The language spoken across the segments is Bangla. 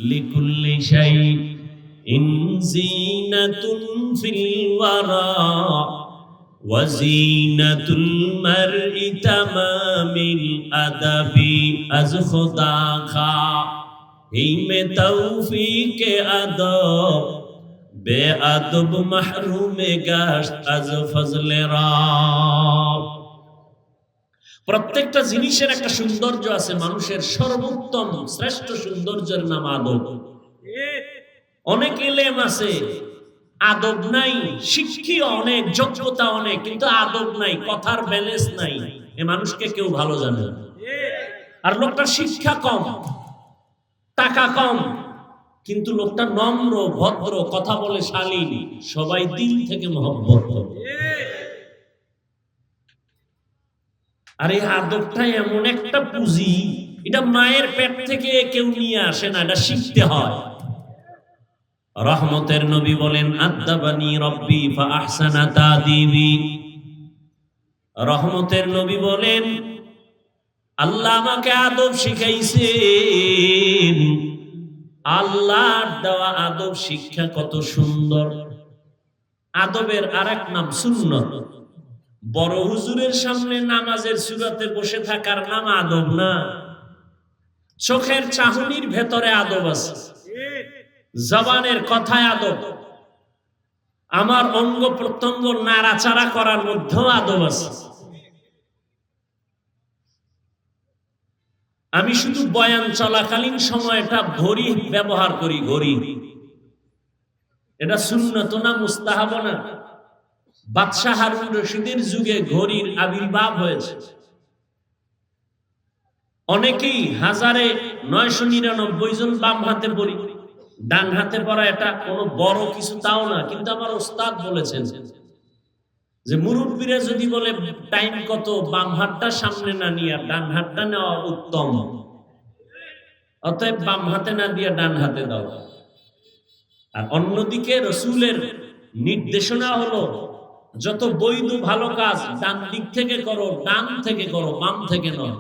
লিকুল্লি শাইইন জিনাতুন ফিল ওয়ারা ওয়া জিনাতুল মারই তামামিল আদাবি আজ খুদা খা হিমে তৌফিকে আদব বেআদব মাহরুমে গাশত আজ ফজলে রাব। প্রত্যেকটা জিনিসের একটা সৌন্দর্য আছে। মানুষের সর্বোত্তম শ্রেষ্ঠ সৌন্দর্যের নাম আদব। অনেক এলেম আছে, আদব নাই। শিক্ষিত অনেক, যোগ্যতা অনেক, কিন্তু আদব নাই, কথার ব্যালেন্স নাই। এ মানুষকে কেউ ভালো জানে না। আর লোকটার শিক্ষা কম, টাকা কম, কিন্তু লোকটা নম্র, ভদ্র, কথা বলে শালীন, সবাই দিল থেকে মহব্বত করে। আর এই আদবটা এমন একটা পুঁজি, এটা মায়ের পেট থেকে কেউ নিয়ে আসে না, এটা শিখতে হয়। রহমতের নবী বলেন, আদাবানি রব্বি ফা আহসানা তাদিবি। রহমতের নবী বলেন, আল্লাহ আমাকে আদব শিখাইছেন। আল্লাহর দেওয়া আদব শিক্ষা কত সুন্দর। আদবের আরেক নাম সুন্নত। বড় হুজুরের সামনে নামাজের সুরাতে বসে থাকার নাম আদব না। চোখের চাহনির ভেতরে আদব আছে, জবানের কথায় আদব, আমার অঙ্গ প্রত্যঙ্গ নাড়াচাড়া করার মধ্যেও আদব আছে। আমি শুধু বয়ান চলাকালীন সময়টা ঘড়ি ব্যবহার করি, ঘড়ি। এটা সুন্নত না মুস্তাহাব না? বাদশাহ হারুন রশিদের যুগে ঘড়ির আবির্ভাব হয়েছে। অনেকেই 1999 জন বাম হাতে পড়ি, ডান হাতে পড়া এটা কোনো বড় কিছু তাও না। কিন্তু আমার ওস্তাদ বলেছেন যে মুরব্বীরা যদি বলে টাইম কত, বাম হাতটা সামনে না নিয়ে ডান হাতটা নেওয়া উত্তম। অতএব বাম হাতে না দিয়ে ডান হাতে দাও। আর অন্যদিকে রসুলের নির্দেশনা হলো, যত বৈধ ভালো কাজ ডান দিক থেকে করো, ডান থেকে করো, বাম থেকে নয়।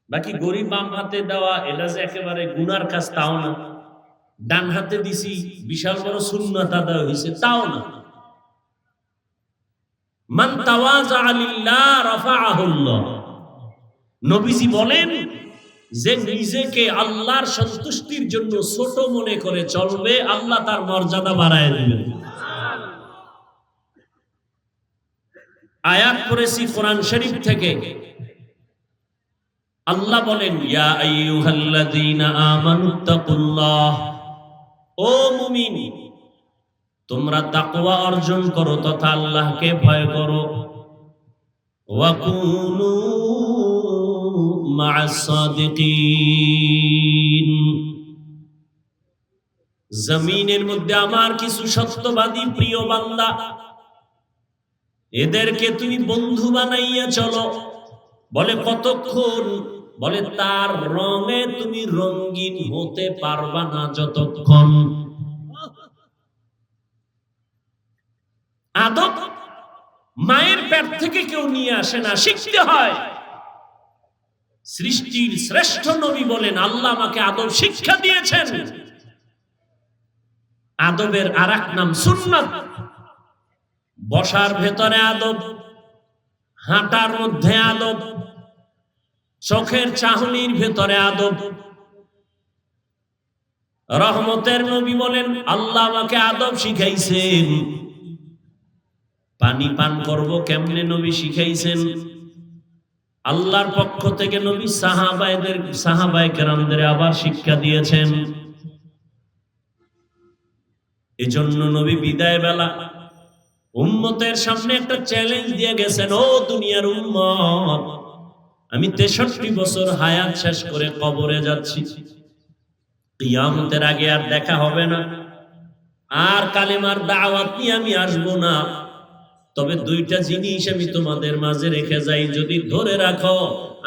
বাকি গরিব বাম হাতে দেওয়া এটা যে একেবারে গুনার কাজ তাও না। ডান হাতে দিছি বিশাল বড় সুন্নাত আদায় হয়েছে তাও না। মান তাওয়াজা লিল্লাহ রাফাআহুল্লাহ। নবীজি বলেন, যে নিজেকে আল্লাহর সন্তুষ্টির জন্য ছোট মনে করে চলবে, আল্লাহ তার মর্যাদা বাড়ায় দিবেন। আয়াত পড়েছি কোরআন শরীফ থেকে। আল্লাহ বলেন, ইয়া আইয়ুহাল্লাযীনা আমানুত্তাকুল্লাহ। ও মুমিন, তোমরা তাকওয়া অর্জন করো তথা আল্লাহকে ভয় করো। ওয়া কুনু মা'আস সাদিকিন। জমিনের মধ্যে আমার কিছু সত্যবাদী প্রিয় বান্দা, এদেরকে তুমি বন্ধু বানাইয়া চলো। বলে কতক্ষণ? বলে তার রঙে তুমি রঙিন হতে পারবা না যতক্ষণ। আদব মায়ের পেট থেকে কেউ নিয়ে আসে না, শিখতে হয়। সৃষ্টির শ্রেষ্ঠ নবী বলেন, আল্লাহ আমাকে আদব শিক্ষা দিয়েছেন। আদবের আরেক নাম সুন্নাত। বসার ভেতরে আদব, হাঁটার মধ্যে আদব, চোখের চাহনির ভেতরে আদব। রহমতের নবী বলেন, আল্লাহ আমাকে আদব শিখাইছেন। পানি পান করব কেমনে নবী শিখাইছেন। আল্লাহর পক্ষ থেকে নবী সাহাবায়ে কেরামদের আবার শিক্ষা দিয়েছেন। এজন্য নবী বিদায় বেলা উম্মতের সামনে একটা চ্যালেঞ্জ দিয়ে গেছেন, ও দুনিয়ার উম্মত, আমি 63 বছর হায়াত শেষ করে কবরে যাচ্ছি। কিয়ামতের আগে আর দেখা হবে না, আর কালেমার দাওয়াত নিয়ে আমি আসবো না। তবে দুইটা জিনিস আমি তোমাদের মাঝে রেখে যাই, যদি ধরে রাখো,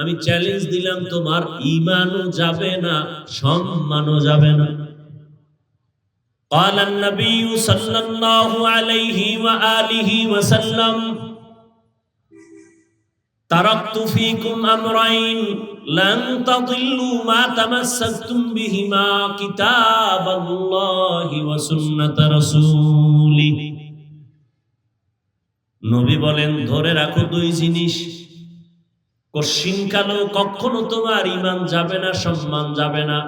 আমি চ্যালেঞ্জ দিলাম, তোমার ঈমানও যাবে না, সম্মানও যাবে না। قال النبي صلى الله عليه وآله وسلم তারাকতু ফীকুম আমরাইন লান তাদিল্লু মা তামাসসাকতুম বিহিমা কিতাবাল্লাহি ওয়া সুন্নাত রাসূলি। নবী বলেন, ধরে রাখো দুই জিনিস, কশিনকালেও কখনো তোমার ঈমান যাবে না, সম্মান যাবে না।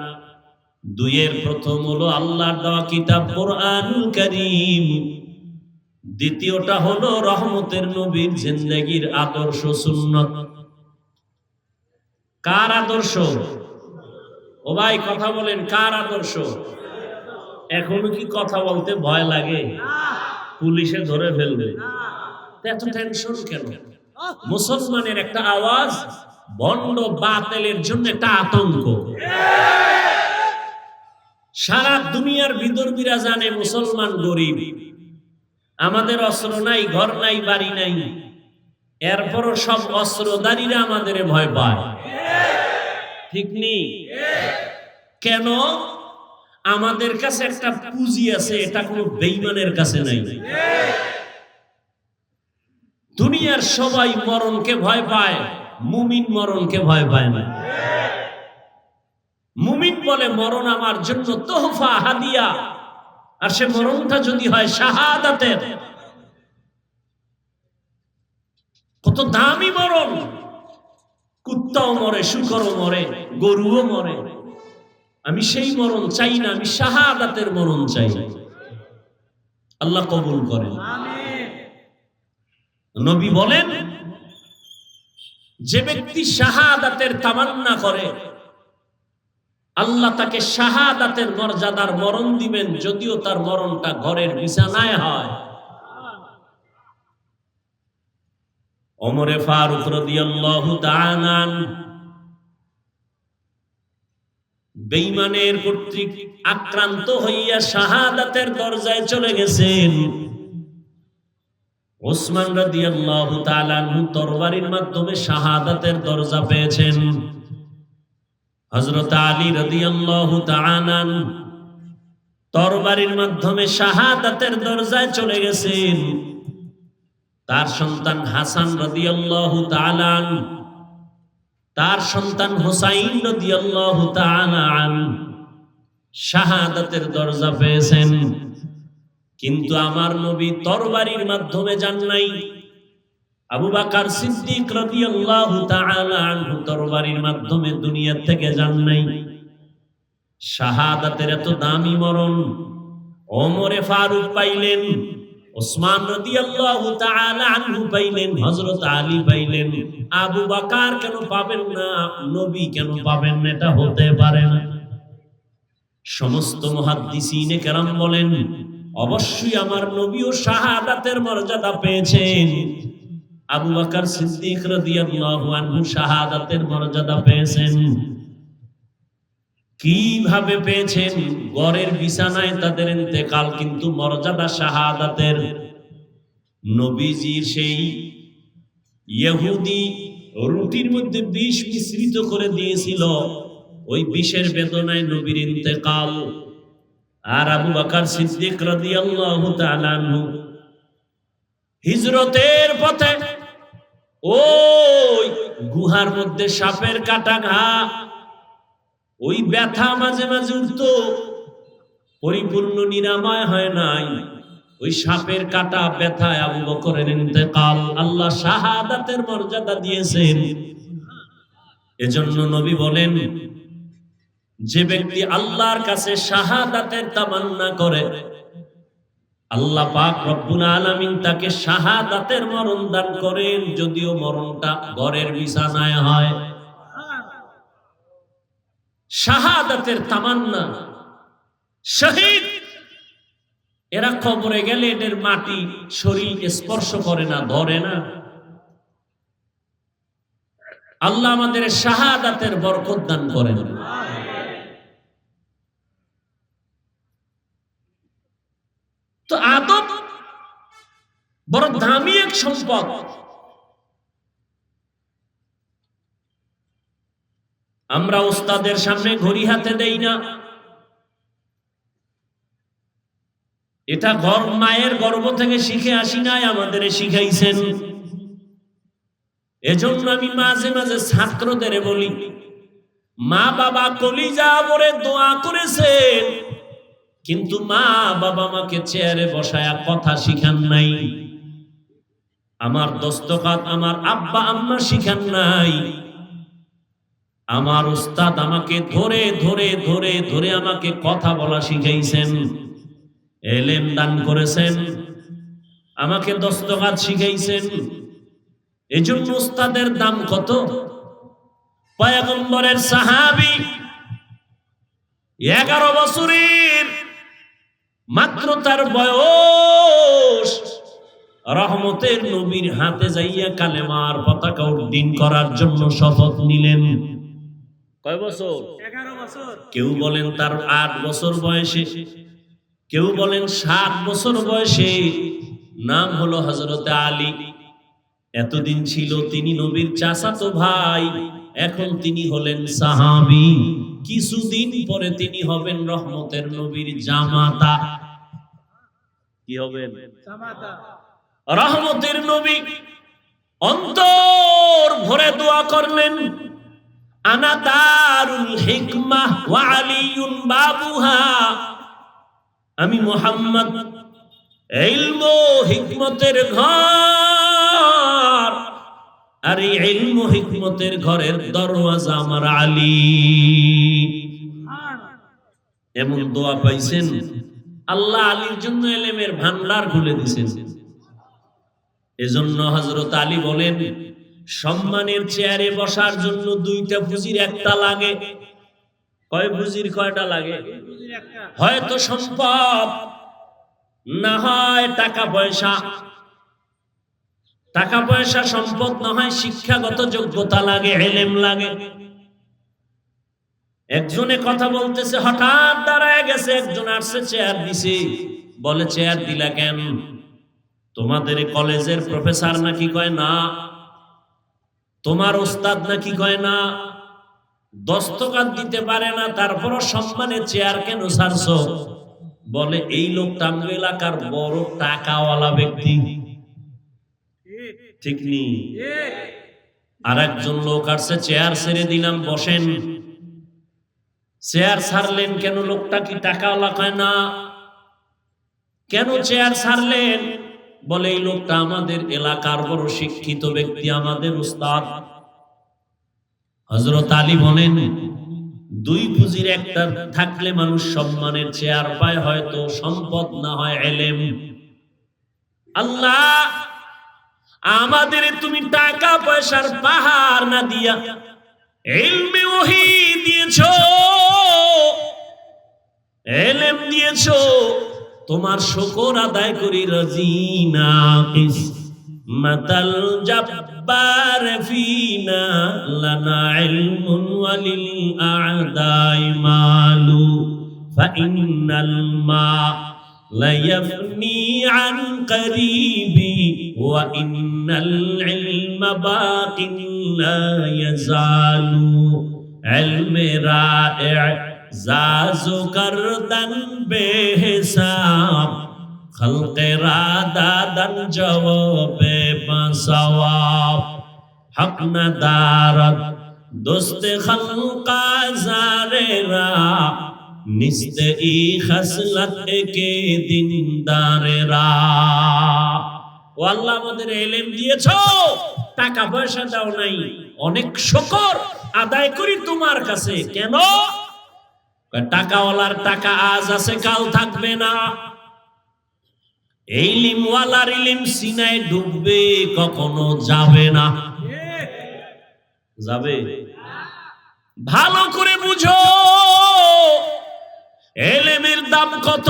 দুইয়ের প্রথম হলো আল্লাহর দেওয়া কিতাব কোরআনুল কারীম, দ্বিতীয়টা হলো রহমতের নবীর জিন্দেগীর আদর্শ সুন্নাত। কার আদর্শ? ও ভাই কথা বলেন, কার আদর্শ? এখনো কি কথা বলতে ভয় লাগে? পুলিশে ধরে ফেলবে, এত টেনশন কেন? মুসলমানের একটা আওয়াজ ভণ্ড বাতিলের জন্য একটা আতঙ্ক। সারা দুনিয়ার বিদর্মীরা জানে মুসলমান গরিব, আমাদের অস্ত্র নাই, ঘর নাই, বাড়ি নাই, এরপরও সব অস্ত্রধারীরা আমাদের ভয় পায়। ঠিক নেই? কেন? আমাদের কাছে একটা পুঁজি আছে, এটা কোনো বেঈমানের কাছে নাই। দুনিয়ার সবাই মরণকে ভয় পায়, মুমিন মরণকে ভয় পায় না। মুমিন বলে মরণ আমার জন্য তোহফা, হাদিয়া, আর সে মরণটা যদি হয় শাহাদাতের, কত দামি মরণ! কুত্তাও মরে, শুকরও মরে, গরুও মরে। আমি সেই মরণ চাই না, আমি শাহাদাতের মরণ চাই। আল্লাহ কবুল করেন। নবী বলেন, যে ব্যক্তি শাহাদাতের তামান্না করে আল্লাহ তাকে শাহাদাতের মর্যাদার মরণ দিবেন, যদিও তার মরণটা ঘরের বিছানায় হয়। ওমরে ফারুক রাদিয়াল্লাহু তাআলা আনহু বেঈমানের কর্তৃক আক্রান্ত হইয়া শাহাদাতের দরজায় চলে গেছেন। ওসমান রাদিয়াল্লাহু তাআলা আনহু তরবারির মাধ্যমে শাহাদাতের দরজা পেয়েছেন। হযরত আলী রাদিয়াল্লাহু তাআলা আনহু তরবারির মাধ্যমে শাহাদাতের দরজায় চলে গেছেন। তার সন্তান হাসান রাদিয়াল্লাহু তাআলা আনহু, তার সন্তান হুসাইন রাদিয়াল্লাহু তাআলা আনহু শাহাদাতের দরজা পেয়েছেন। কিন্তু আমার নবী তরবারির মাধ্যমে যান নাই। আবু বকর সিদ্দিক রাদিয়াল্লাহু তাআলা আনহু তরবারির মাধ্যমে দুনিয়া থেকে যান নাই। শাহাদাতের এত দামি মরণ ওমরে ফারুক পাইলেন, ওসমান রাদিয়াল্লাহু তাআলা আনহু পাইলেন, হযরত আলী পাইলেন, আবু বকর কেন পাবেন না? নবী কেন পাবেন না? এটা হতে পারে না। সমস্ত মুহাদ্দিসিনে কেরাম বলেন, অবশ্যই আমার নবীও শাহাদাতের মর্যাদা পেয়েছেন। আবু বকর সিদ্দিক রাদিয়াল্লাহু আনহু শাহাদাতের মর্যাদা পেয়েছেন। কিভাবে পেয়েছেন? ঘরের বিছানায় তাদের ইন্তেকাল, কিন্তু মর্যাদা শাহাদাতের। নবীজির সেই ইহুদি রুটির মধ্যে বিষ মিশ্রিত করে দিয়েছিল, ওই বিষের বেদনায় নবীর ইন্তেকাল। আর আবু বকর সিদ্দিক রাদিয়াল্লাহু তাআলা আনহু হিজরতের পথে ওই গুহার মধ্যে সাপের কাটা ঘা, ওই ব্যথা মাঝে মাঝে উঠতো, পরিপূর্ণ নিরাময় হয় নাই। ওই সাপের কাটা ব্যথায় আবু বকরের ইন্তেকাল। আল্লাহ শাহাদাতের মর্যাদা দিয়েছেন। এজন্য নবী বলেন, যে ব্যক্তি আল্লাহর কাছে শাহাদাতের তামান্না করে আল্লাহ পাক রব্বুল আলামিন তাকে শাহাদাতের মরণ দান করেন, যদিও মরণটা ঘরের বিছানায় হয়। শাহাদাতের তামান্না, শহীদ, এরা কবরে গেলে এদের মাটি শরীর স্পর্শ করে না, ধরে না। আল্লাহ আমাদের শাহাদাতের বরকত দান করেন। তো আদব বড় দামি এক সম্পদ। আমরা ওস্তাদের সামনে ঘড়ি হাতে দেই না। এটা মায়ের গর্ভ থেকে শিখে আসি নাই, আমাদের শিখাইছেন। এজন্য আমি মাঝে মাঝে ছাত্রদের বলি, মা বাবা কলিজা ভরে দোয়া করেছেন, কিন্তু মা বাবা আমাকে চেয়ারে বসায়া কথা শিখান নাই, আমার দস্তখত আমার আব্বা আম্মা শিখান নাই, আমার উস্তাদ আমাকে ধরে ধরে ধরে ধরে আমাকে কথা বলা শিখাইছেন, এলেম দান করেছেন, আমাকে দস্তখত শিখাইছেন। এজন্য উস্তাদের দাম কত? পয়গম্বরের সাহাবী 11 বছরের মাত্র তার বয়স, রহমতের নবীর হাতে যাইয়া কালেমার পতাকা উড্ডীন করার জন্য শপথ নিলেন। কয় বছর? 11 বছর। কেউ বলেন তার 8 বছর বয়সে, কেউ বলেন 7 বছর বয়সে। নাম হলো হযরতে আলী। এতদিন ছিল তিনি নবীর চাচাতো ভাই, এখন তিনি হলেন সাহাবী। কিছুদিন পরে তিনি হবেন রহমতের নবীর জামাতা। কি হবেন? জামাতা। রহমতের নবী অন্তর ভরে দোয়া করলেন, আনা দারুল হিকমাহ ওয়া আলিয়ুন বাবুহা। আমি মুহাম্মদ ইলম ও হিকমতের ঘর, আর এই ইলম ও হিকমতের ঘরের দরওয়াজা আমার আলী। এমন দোয়া পাইছেন, আল্লাহ আলীর জন্য ইলমের ভান্ডার খুলে দিয়েছেন। এজন্য হযরত আলী বলেন, সম্মানের চেয়ারে বসার জন্য 2টা পুঁজির একটা লাগে। কয় পুঁজির কয়টা লাগে? হয়তো সম্পদ, না হয় টাকা পয়সা। টাকা পয়সা সম্পদ না হয় শিক্ষাগত যোগ্যতা লাগে, ইলম লাগে। একজনে কথা বলতেছে, হঠাৎ দাঁড়ায় গেছে, একজন আসছে চেয়ার দিছে। বলে, চেয়ার দিলা কেন? তোমাদের কলেজের প্রফেসর নাকি? কয় না। তোমার ওস্তাদ নাকি? কয় না। দস্তখত দিতে পারে না, তারপরও সম্মানের চেয়ার কেন ছাড়ছো? বলে, এই লোকটা আমার এলাকার বড় টাকাওয়ালা ব্যক্তি। ঠিক নেই? আর একজন লোক আসছে, চেয়ার ছেড়ে দিলাম, বসেন। চেয়ার ছাড়লেন কেন? লোকটা কি টাকাওয়ালা? কয় না। কেন চেয়ার ছাড়লেন? বলে, এই লোকটা আমাদের এলাকার বড় শিক্ষিত ব্যক্তি, আমাদের উস্তাদ। হযরত আলী বলেন, 2 পুঁজির একটা থাকলে মানুষ সম্মানের চেয়ার পায়, হয়তো সম্পদ না হয় ইলম। আল্লাহ, আমাদের তুমি টাকা পয়সার পাহাড় না দিয়া ইলমে ওহী দিয়েছো, ইলম দিয়েছো। তোমার শুকর আদায় করি। রাজিনা কিসমাতাল জাব্বার ফিনা লানা ইলমুন ওয়ালিল আ'দাই মালু ফাইন্নাল মা লা ইয়াফনি আন করিবি ওয়া ইন্নাল ইলমা বাকিন লা ইয়াজালু। ইলমে রা'i জাজু করদন বেহিসাব, খলকে রাদাদন জওয়াবে বাসওয়াব। হক না দারদ দোস্তে খলকা জারেরা, নিস্তে ই খসলত কে দিনদারেরা। ও আল্লাহ, আমাদের ইলম দিয়েছো, টাকা পয়সা দাও নাই, অনেক শুকর আদায় করি তোমার কাছে। কেন? টাকাওয়ালার টাকা আজ আছে, কাল থাকবে না। এই ইলমওয়ালার ইলম সিনায় ডুববে, কখনো যাবে না। যাবে? ভালো করে বুঝো, ইলমের দাম কত।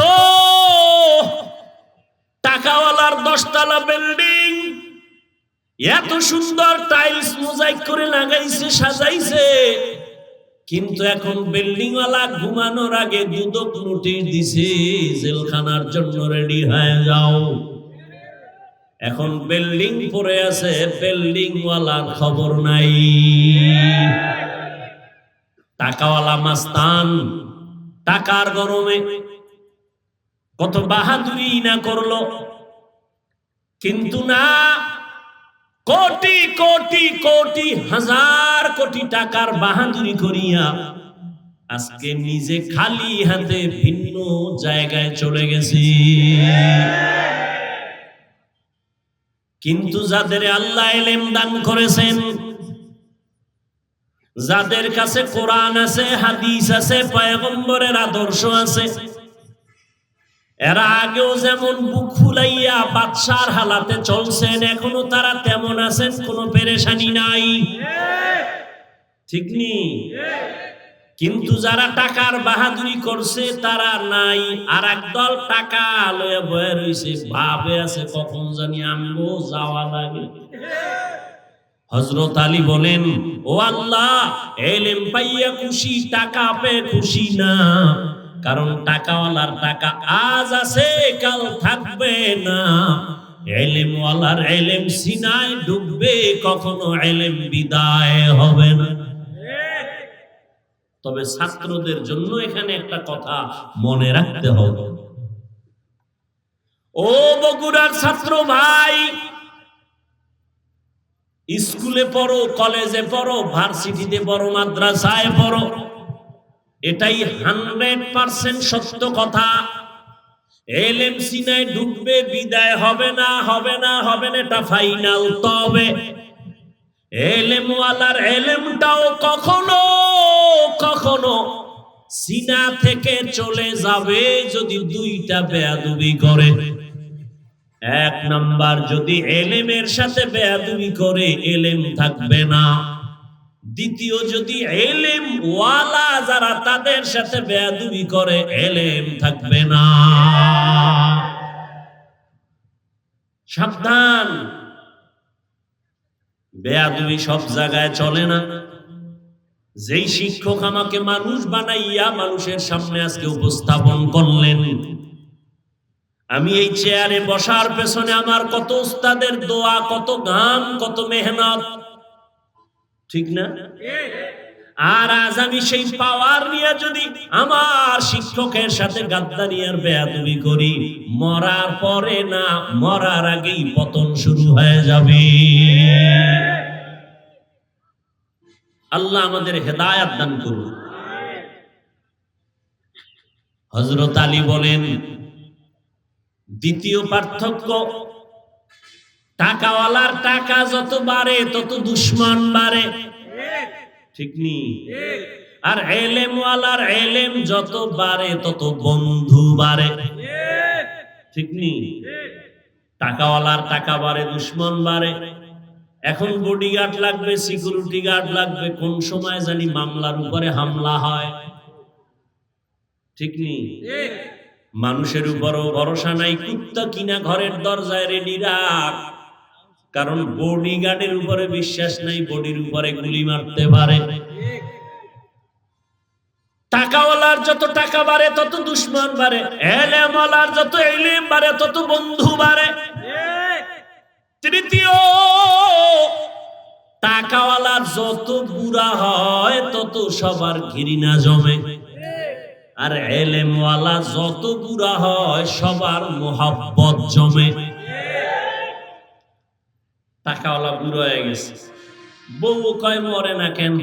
টাকাওয়ালার 10 তলা বিল্ডিং, এত সুন্দর টাইলস মোজাইক করে লাগাইছে, সাজাইছে, কিন্তু এখন বিল্ডিং ওয়ালা ঘুমানোর আগে দুদক নোটিশ দিছে, জেলখানার জন্য রেডি হয়ে যাও। এখন বিল্ডিং পড়ে আছে, বিল্ডিং ওয়ালার খবর নাই। টাকাওয়ালা মাস্তান টাকার গরমে কত বাহাদুরি না করলো, কিন্তু না, কোটি কোটি কোটি হাজার কোটি টাকার বাহাদুরি করিয়া আজকে নিজে খালি হাতে ভিন্ন জায়গায় চলে গেছি। কিন্তু যাদের আল্লাহ ইলম দান করেছেন, যাদের কাছে কোরআন আছে, হাদিস আছে, পয়গম্বরের আদর্শ আছে, এরা আগেও যেমন বুক ফুলাইয়া বাদশার হালাতে চলছেন, এখনো তারা তেমন আছেন, কোনো পেরেশানি নাই, ঠিক নি? কিন্তু যারা টাকার বাহাদুরি করছে তারা নাই। আর একদল টাকা লয়ে বয়ে রইছে, ভাবে আছে কখন জানি আমগো যাওয়া লাগে। হযরত আলী বলেন, ও আল্লাহ, ইলম পাইয়া খুশি, টাকা পেয়ে খুশি না। কারণ টাকাওয়ালার টাকা আজ আছে, কাল থাকবে না। ইলমওয়ালার ইলম সিনায় ডুববে, কখনো ইলম বিদায় হবে না। তবে ছাত্রদের জন্য এখানে একটা কথা মনে রাখতে হবে। ও বগুড়ার ছাত্র ভাই, স্কুলে পড়ো, কলেজে পড়ো, ভার্সিটিতে পড়ো, মাদ্রাসায় পড়ো, এটাই 100% সত্য কথা। ইলম সিনায় ডুববে, বিদায় হবে না, হবে না, হবে না, এটা ফাইনাল। তবে ইলমওয়ালার ইলমটাও কখনো কখনো সিনা থেকে চলে যাবে যদি দুইটা বেয়াদবি করে। এক নাম্বার, যদি ইলমের সাথে বেয়াদবি করে ইলম থাকবে না। দ্বিতীয়, যদি ইলম ওয়ালা যারা তাদের সাথে বেয়াদবি করে ইলম থাকবে না। সাবধান, বেয়াদবি সব জায়গায় চলে না। যেই শিক্ষক আমাকে মানুষ বানাইয়া মানুষের সামনে আজকে উপস্থাপন করলেন, আমি এই চেয়ারে বসার পেছনে আমার কত উস্তাদের দোয়া, কত ঘাম, কত মেহনত, ঠিক না? আর আজ আমি সেই পাওয়ার নিয়ে যদি আমার শিক্ষকের সাথে গাদ্দারি আর বেয়াদবি করি, মরার পরে না, মরার আগেই পতন শুরু হয়ে যাবে। আল্লাহ আমাদের হেদায়েত দান করুন। হযরত আলী বলেন, দ্বিতীয় পার্থক্য, টাকাওয়ালার টাকা যত বাড়ে তত দুশমন বাড়ে, ঠিক নি? আর ইলমওয়ালার ইলম যত বাড়ে তত বন্ধু বাড়ে, ঠিক নি? টাকাওয়ালার টাকা বাড়ে, দুশমন বাড়ে। এখন বডিগার্ড লাগবে, সিকিউরিটি গার্ড লাগবে, কোন সময় জানি মামলার উপরে হামলা হয়, ঠিক নি? মানুষের উপরও ভরসা নাই, কুত্তা কিনা ঘরের দরজায় রেডি রাখ, কারণ বডিগার্ডের উপরে বিশ্বাস নাই, বডির উপরে গুলি মারতে পারে। টাকাওয়ালার যত টাকা বাড়ে তত দুশমন বাড়ে, ইলমওয়ালার যত ইলম বাড়ে তত বন্ধু বাড়ে। তৃতীয়, টাকাওয়ালার যত বুড়া হয় তত সবার ঘৃণা জমে, আর ইলমওয়ালা যত বুড়া হয় সবার মোহাব্বত জমে। টাকাওয়ালা বুড়ো হয়ে গেছে, বউ কয় মরে না কেন,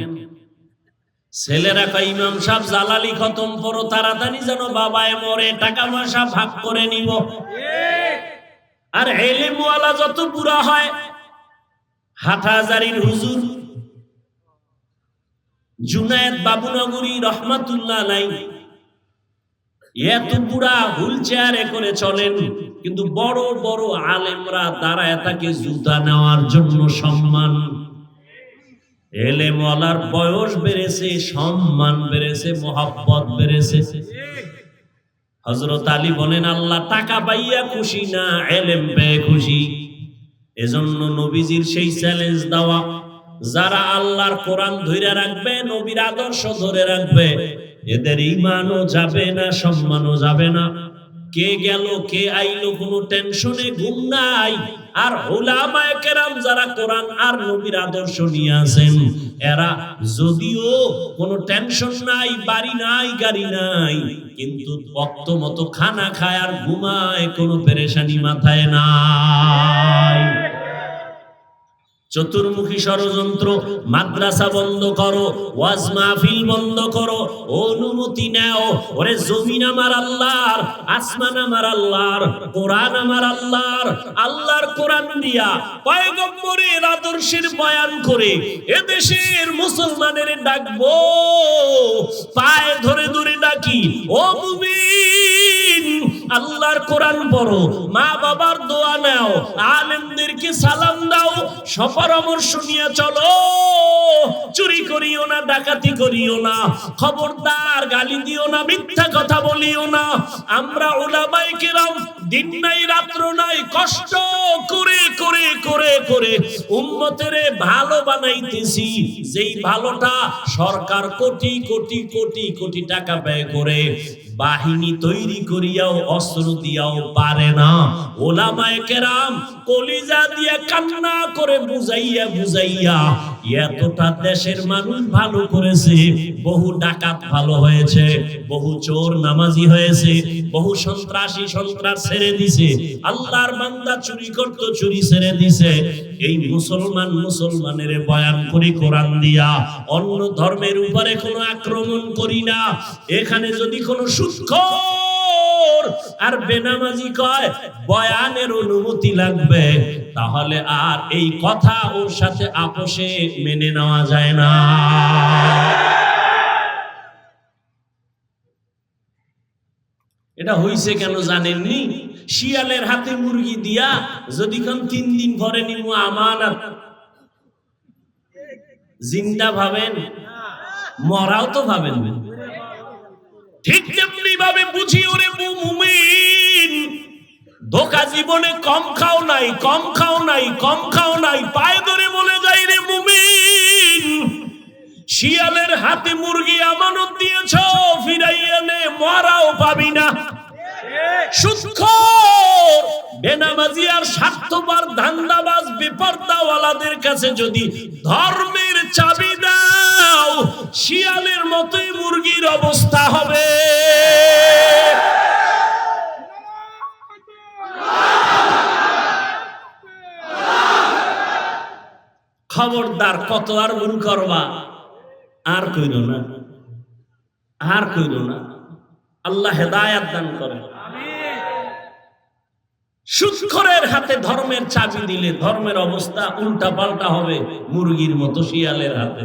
ছেলেরা কয় ইমাম সাহেব জালালি খতম করো তাড়াতাড়ি যেন বাবায় মরে, টাকা পয়সা ভাগ করে নিব। আর ইলমওয়ালা যত বুড়া হয়, হাটহাজারীর হুজুর জুনায়েদ বাবুনগরী রহমাতুল্লাহ আলাইহি এত বুড়া হুইল চেয়ারে করে চলেন, কিন্তু বড় বড় আলেমরা দাঁড়ায় তাকে জুতা নেওয়ার জন্য সম্মান। ইলমওয়ালার বয়স বেড়েছে, সম্মান বেড়েছে, মোহাব্বত বেড়েছে। হযরত আলী বলেন, আল্লাহ টাকা পাইয়া খুশি না, ইলম পেয়ে খুশি। এজন্য নবীজির সেই চ্যালেঞ্জ দেওয়া, যারা আল্লাহর কোরআন ধরে রাখবে, নবীর আদর্শ ধরে রাখবে, এদের ঈমানও যাবে না, সম্মানও যাবে না। কে গেল কে আইলো কোনো টেনশনে ঘুম নাই। আর উলামায়ে কেরাম যারা কোরআন আর নবীর আদর্শ নিয়ে আছেন, এরা যদিও কোনো টেনশন নাই, বাড়ি নাই, গাড়ি নাই, কিন্তু ওয়াক্ত মতো খানা খায় আর ঘুমায়, কোনো পেরেশানি মাথায় নাই। চতুর্মুখী ষড়যন্ত্র, মাদ্রাসা বন্ধ করো, ওয়াজ মাহফিল বন্ধ করো, অনুমতি নাও। ওরে জমিন আমার আল্লাহর, আসমান আমার আল্লাহর, কোরআন আমার আল্লাহর। আল্লাহর কোরআন দিয়া পয়গম্বরের আদর্শের বয়ান করে এদেশের মুসলমানের ডাকবো, পায়ে ধরে ধরে ডাকি, ও মুমিন আল্লাহর কোরআন পড়ো, মা বাবার দোয়া নাও, আলেমদেরকে সালাম দাও, পরামর্শ নিয়ে চলো। চুরি করিও না, ডাকাতি করিও না, খবরদার গালি দিও না, মিথ্যা কথা বলিও না। আমরা উলামায়ে কেরাম দিন নাই রাত্র নাই কষ্ট করে করে করে করে উম্মতের ভালো বানাইতেছি, যেই ভালোটা সরকার কোটি কোটি কোটি কোটি টাকা ব্যয় করে বাহিনী তৈরি করিয়াও অস্ত্র দিয়াও পারে না। উলামায়ে কেরাম কলিজা দিয়ে কান্না করে বুঝাইয়া বুঝাইয়া এতটা দেশের মানুষ ভালো করেছে। বহু ডাকাত ভালো হয়েছে, বহু চোর নামাজি হয়েছে, বহু সন্ত্রাসী সন্ত্রাস ছেড়ে দিছে, আল্লাহর বান্দা চুরি করত চুরি ছেড়ে দিছে। এই মুসলমান মুসলমানের বয়ান করি কোরআন দিয়া, অন্য ধর্মের উপরে কোনো আক্রমণ করি না। এখানে যদি কোনো সুদখোর আর বেনামাজি কয় বয়ানের অনুমতি লাগবে, তাহলে আর এই কথা ওর সাথে আপোষে মেনে নেওয়া যায় না। এটা হইছে কেন জানেননি? শিয়ালের হাতে মুরগি দিয়া যদি কোন 3 দিন পরে নিমু আমানত, জিন্দা ভাবেন, মরাও তো ভাবেন। ঠিক তেমনি ভাবে বুঝি ওরে মুমিন, ধোঁকা জীবনে কম খাও নাই, কম খাও নাই, কম খাও নাই, পায়ে ধরে বলে যাই রে মুমিন, শিয়ালের হাতে মুরগি আমানত দিয়েছ, ফিরাইয়া নে, মরাও পাবি না। সুদখোর বেনামাজি আর স্বার্থপর ধান্দাবাজ বেপরদাওয়ালাদের কাছে যদি ধর্মের চাবি দাও, শিয়ালের মতোই মুরগির অবস্থা হবে। খবরদার, কত আর ভুল করবা, আর কইরো না, আর কইরো না। আল্লাহ হেদায়েত দান করেন। সুদখোরের হাতে ধর্মের চাবি দিলে ধর্মের অবস্থা উল্টা পাল্টা হবে, মুরগির মতো শিয়ালের হাতে।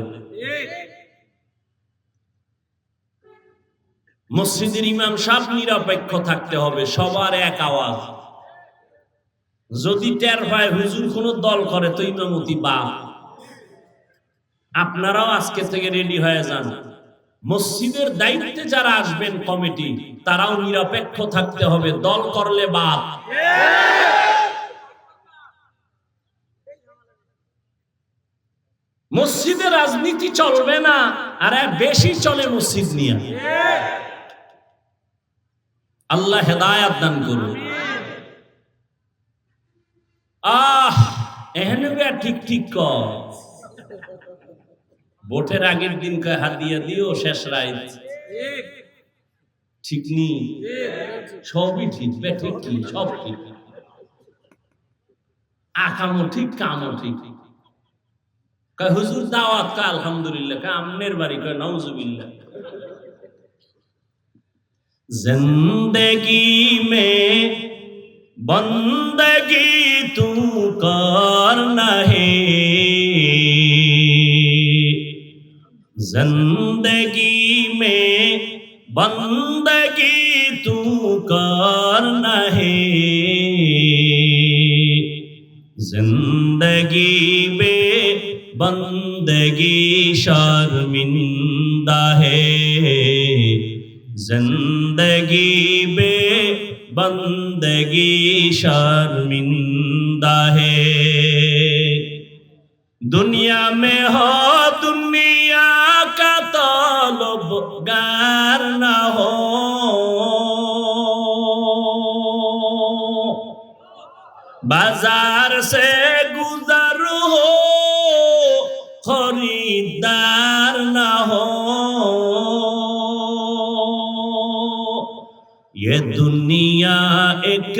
মসজিদের ইমাম সাহেব নিরপেক্ষ থাকতে হবে, সবার এক আওয়াজ। যদি টের পায় হুজুর কোন দল করে তো ইমামতি বাদ। আপনারাও আজকে থেকে রেডি হয়ে যান, মসজিদের দায়িত্বে যারা আসবেন কমিটি, তারাও নিরপেক্ষ থাকতে হবে, দল করলে বাদ। মসজিদে রাজনীতি চলবে না, আর বেশি চলে মসজিদ নিয়ে। আল্লাহ হেদায়েত দান করুন। এখানে ঠিক ঠিক কর, ভোটের আগের দিন কয় হাদিয়া দিও, শেষ রাত ঠিক নি, সবই ঠিক, ঠিক কি সব ঠিক, আকামও ঠিক, কামও ঠিক। কয় হুজুর দাওয়াত, কয় আলহামদুলিল্লাহ, কয় আমনের বাড়ি, কয় নাউজুবিল্লাহ। जिंदगी में बंदगी तू करना है, जिंदगी में बंदगी तू करना है, जिंदगी में बंदगी शर्मिंदा है, जिंदगी बे बंदगी शर्मिंदा है। दुनिया में हो दुनिया का तलबगार न हो, बाजार से गुजर हो खरीदार न हो। ये दुनिया एक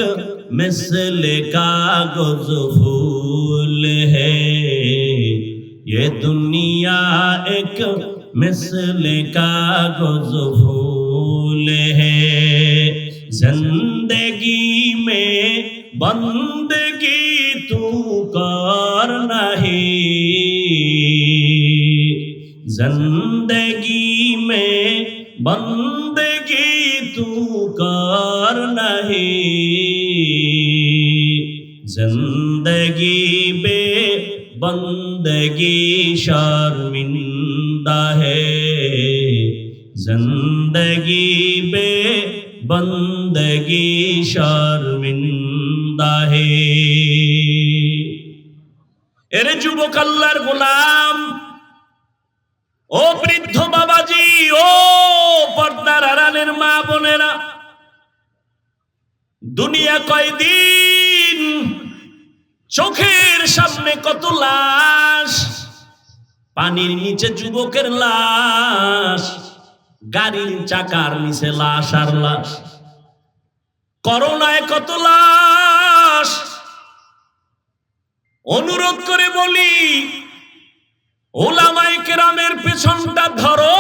मिसल कागज फूल है, ये दुनिया एक मिसल कागज फूल है, जिंदगी में बंदगी तू कर नहीं, जिंदगी में बंदगी तू कर नहीं, जिंदगी बे बंदगी शर्मिंदा है, जिंदगी बे बंदगी शर्मिंदा है। এরে যুবক আল্লাহর গোলাম, ও বৃদ্ধ বাবাজি, ও পর্দার আড়ালের মা বোনেরা, দুনিয়া কয়দিন, চোখের সামনে কত লাশ, পানির নিচে যুবকের লাশ, গাড়ির চাকার নিচে লাশ আর লাশ, করোনায় কত লাশ। অনুরোধ করে বলি, উলামায়ে কেরামের পেছনটা ধরো,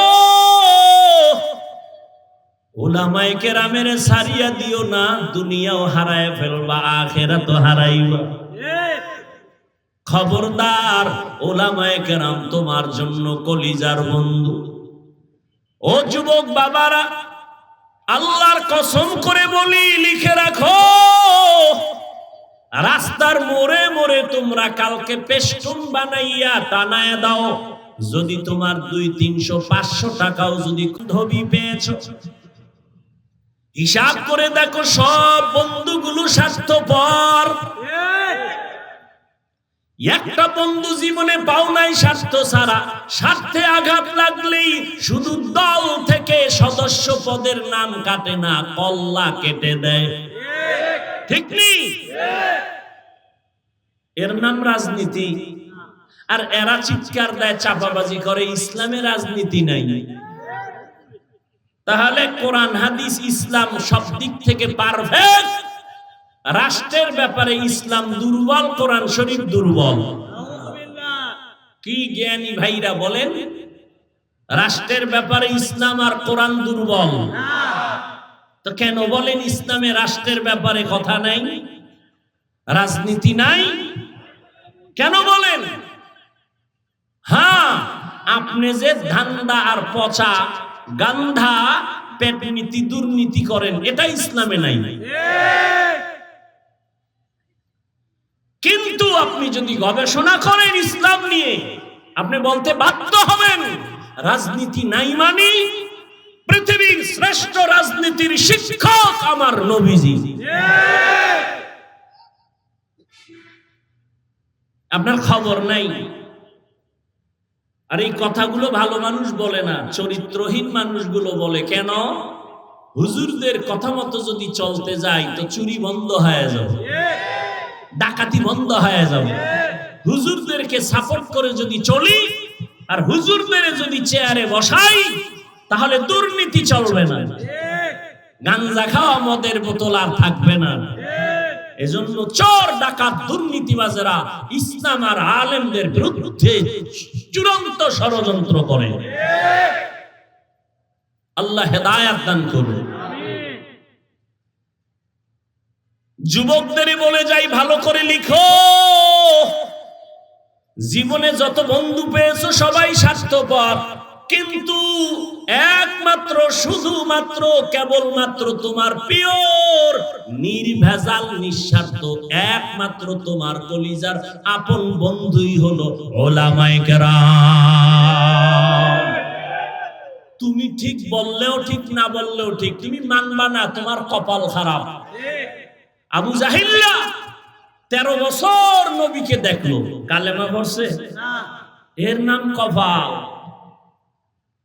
উলামায়ে কেরামের সারিয়া দিও না, দুনিয়াও হারায় ফেলবা, আখিরাতও হারাইবা। খবরদার, উলামায়ে কেরাম তোমার জন্য কলিজার বন্ধু। ও যুবক বাবারা, আল্লাহর কসম করে বলি, লিখে রাখো, রাস্তার মোড়ে মোড়ে তোমরা কালকে পেস্টুন বানাইয়া টানায় দাও, যদি তোমার 200, 300, 500 টাকাও যদি ধবি পেয়েছো, হিসাব করে দেখো সব বন্ধুগুলো স্বার্থপর। একটা বন্ধু জীবনে পাও নাই স্বার্থ ছাড়া, স্বার্থে আঘাত লাগলেই শুধু দল থেকে সদস্য পদের নাম কাটে না, কল্লা কেটে দেয়, ঠিক নেই? এর নাম রাজনীতি। আর এরা চিৎকার দেয়, চাপাবাজি করে, ইসলামে রাজনীতি নাই। তাহলে কোরআন হাদিস ইসলাম সব দিক থেকে পারফেক্ট, রাষ্ট্রের ব্যাপারে ইসলাম দুর্বল, কোরআন শরীফ দুর্বল। কি জ্ঞানী ভাইরা বলেন, রাষ্ট্রের ব্যাপারে ইসলাম আর কোরআন দুর্বল? তো কেন বলেন ইসলামে রাষ্ট্রের ব্যাপারে কথা নাই, রাজনীতি নাই? কেন বলেন? হ্যাঁ, আপনি যে ধান্দা আর পচা গান্ধা পেট নীতি দুর্নীতি করেন, এটা ইসলামে নাই। কিন্তু আপনি যদি গবেষণা করেন ইসলাম নিয়ে, আপনি বলতে বাধ্য হবেন রাজনীতি নাই মানে পৃথিবীর শ্রেষ্ঠ রাজনীতির শিক্ষক আমার নবীজি। আপনার খবর নাই। আর এই কথাগুলো ভালো মানুষ বলে না, চরিত্রহীন মানুষগুলো বলে। কেন? হুজুরদের কথা মতো যদি চলতে যাই তো চুরি বন্ধ হয়ে যাবে, ডাকাতি বন্ধ হয়ে যাবে। হুজুরদেরকে সাপোর্ট করে যদি চলি আর হুজুরদের যদি চেয়ারে বসাই, তাহলে দুর্নীতি চলবে না, গাঞ্জা খাওয়া মদের বোতল আর থাকবে না। এজন্য চোর ডাকাত দুর্নীতিবাজেরা ইসলাম আর আলেমদের বিরুদ্ধে চূড়ান্ত ষড়যন্ত্র করে। আল্লাহ হেদায়েত দান করুন। যুবকদের বলে যাই, ভালো করে লিখো, জীবনে যত বন্ধু পেয়েছো সবাই স্বার্থপর, কিন্তু একমাত্র শুধুমাত্র কেবলমাত্র তোমার পিওর নির্ভেজাল নিঃস্বার্থ একমাত্র তোমার কলিজার আপন বন্ধুই হলো উলামায়ে কেরাম। তুমি ঠিক বললেও ঠিক, না বললেও ঠিক, তুমি মানবা না, তোমার কপাল খারাপ। আবু জাহিল্লা 13 বছর নবীকে দেখলো, কালেমা পড়ছে না, এর নাম কপাল।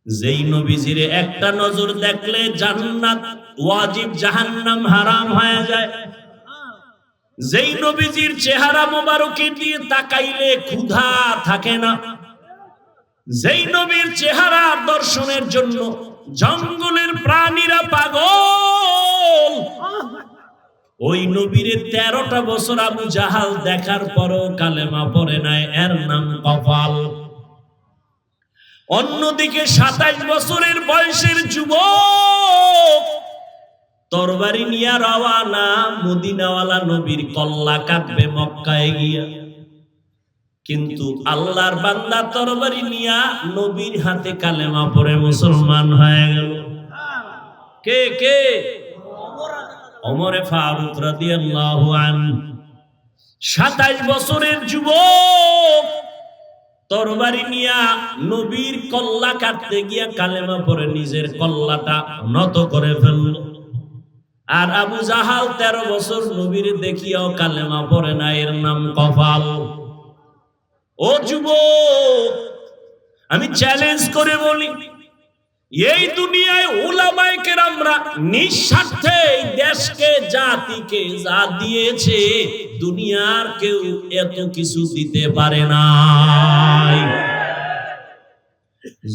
যেই নবীজির একটা নজর দেখলে জান্নাত ওয়াজিব, জাহান্নাম হারাম হয়ে যায়। যেই নবীজির চেহারা মোবারকে দিয়ে তাকাইলে ক্ষুধা থাকে না। যেই নবীর চেহারা দর্শনের জন্য জঙ্গলের প্রাণীরা পাগল, ওই নবীর 13টা বছর আবু জাহাল দেখার পরও কালেমা পড়ে নাই, এর নাম কপাল। অন্যদিকে 27 বছরের বয়সের যুবক তরবারি নিয়ে রওয়ানা, মদিনাওয়ালা নবীর কল্লা কাটবে মক্কায় গিয়া। কিন্তু আল্লাহর বান্দা তরবারি নিয়া নবীর হাতে কালেমা পড়ে মুসলমান হয়ে গেল। কে কে? ওমর ফারুক রাদিয়াল্লাহু আনহু। 27 বছরের যুবক তরবারি নিয়া নবীর কল্লা কাটতে গিয়া কালেমা পড়ে নিজের কল্লাটা নত করে ফেলল। আর আবু জাহাল 13 বছর নবীর দেখিয়াও কালেমা পড়ে না, এর নাম কপাল। ও যুবক, আমি চ্যালেঞ্জ করে বলি, এই দুনিয়ায় উলামায়ে কেরামরা নিঃস্বার্থে দেশকে জাতিকে যা দিয়েছে দুনিয়ার কেউ এত কিছু দিতে পারে না।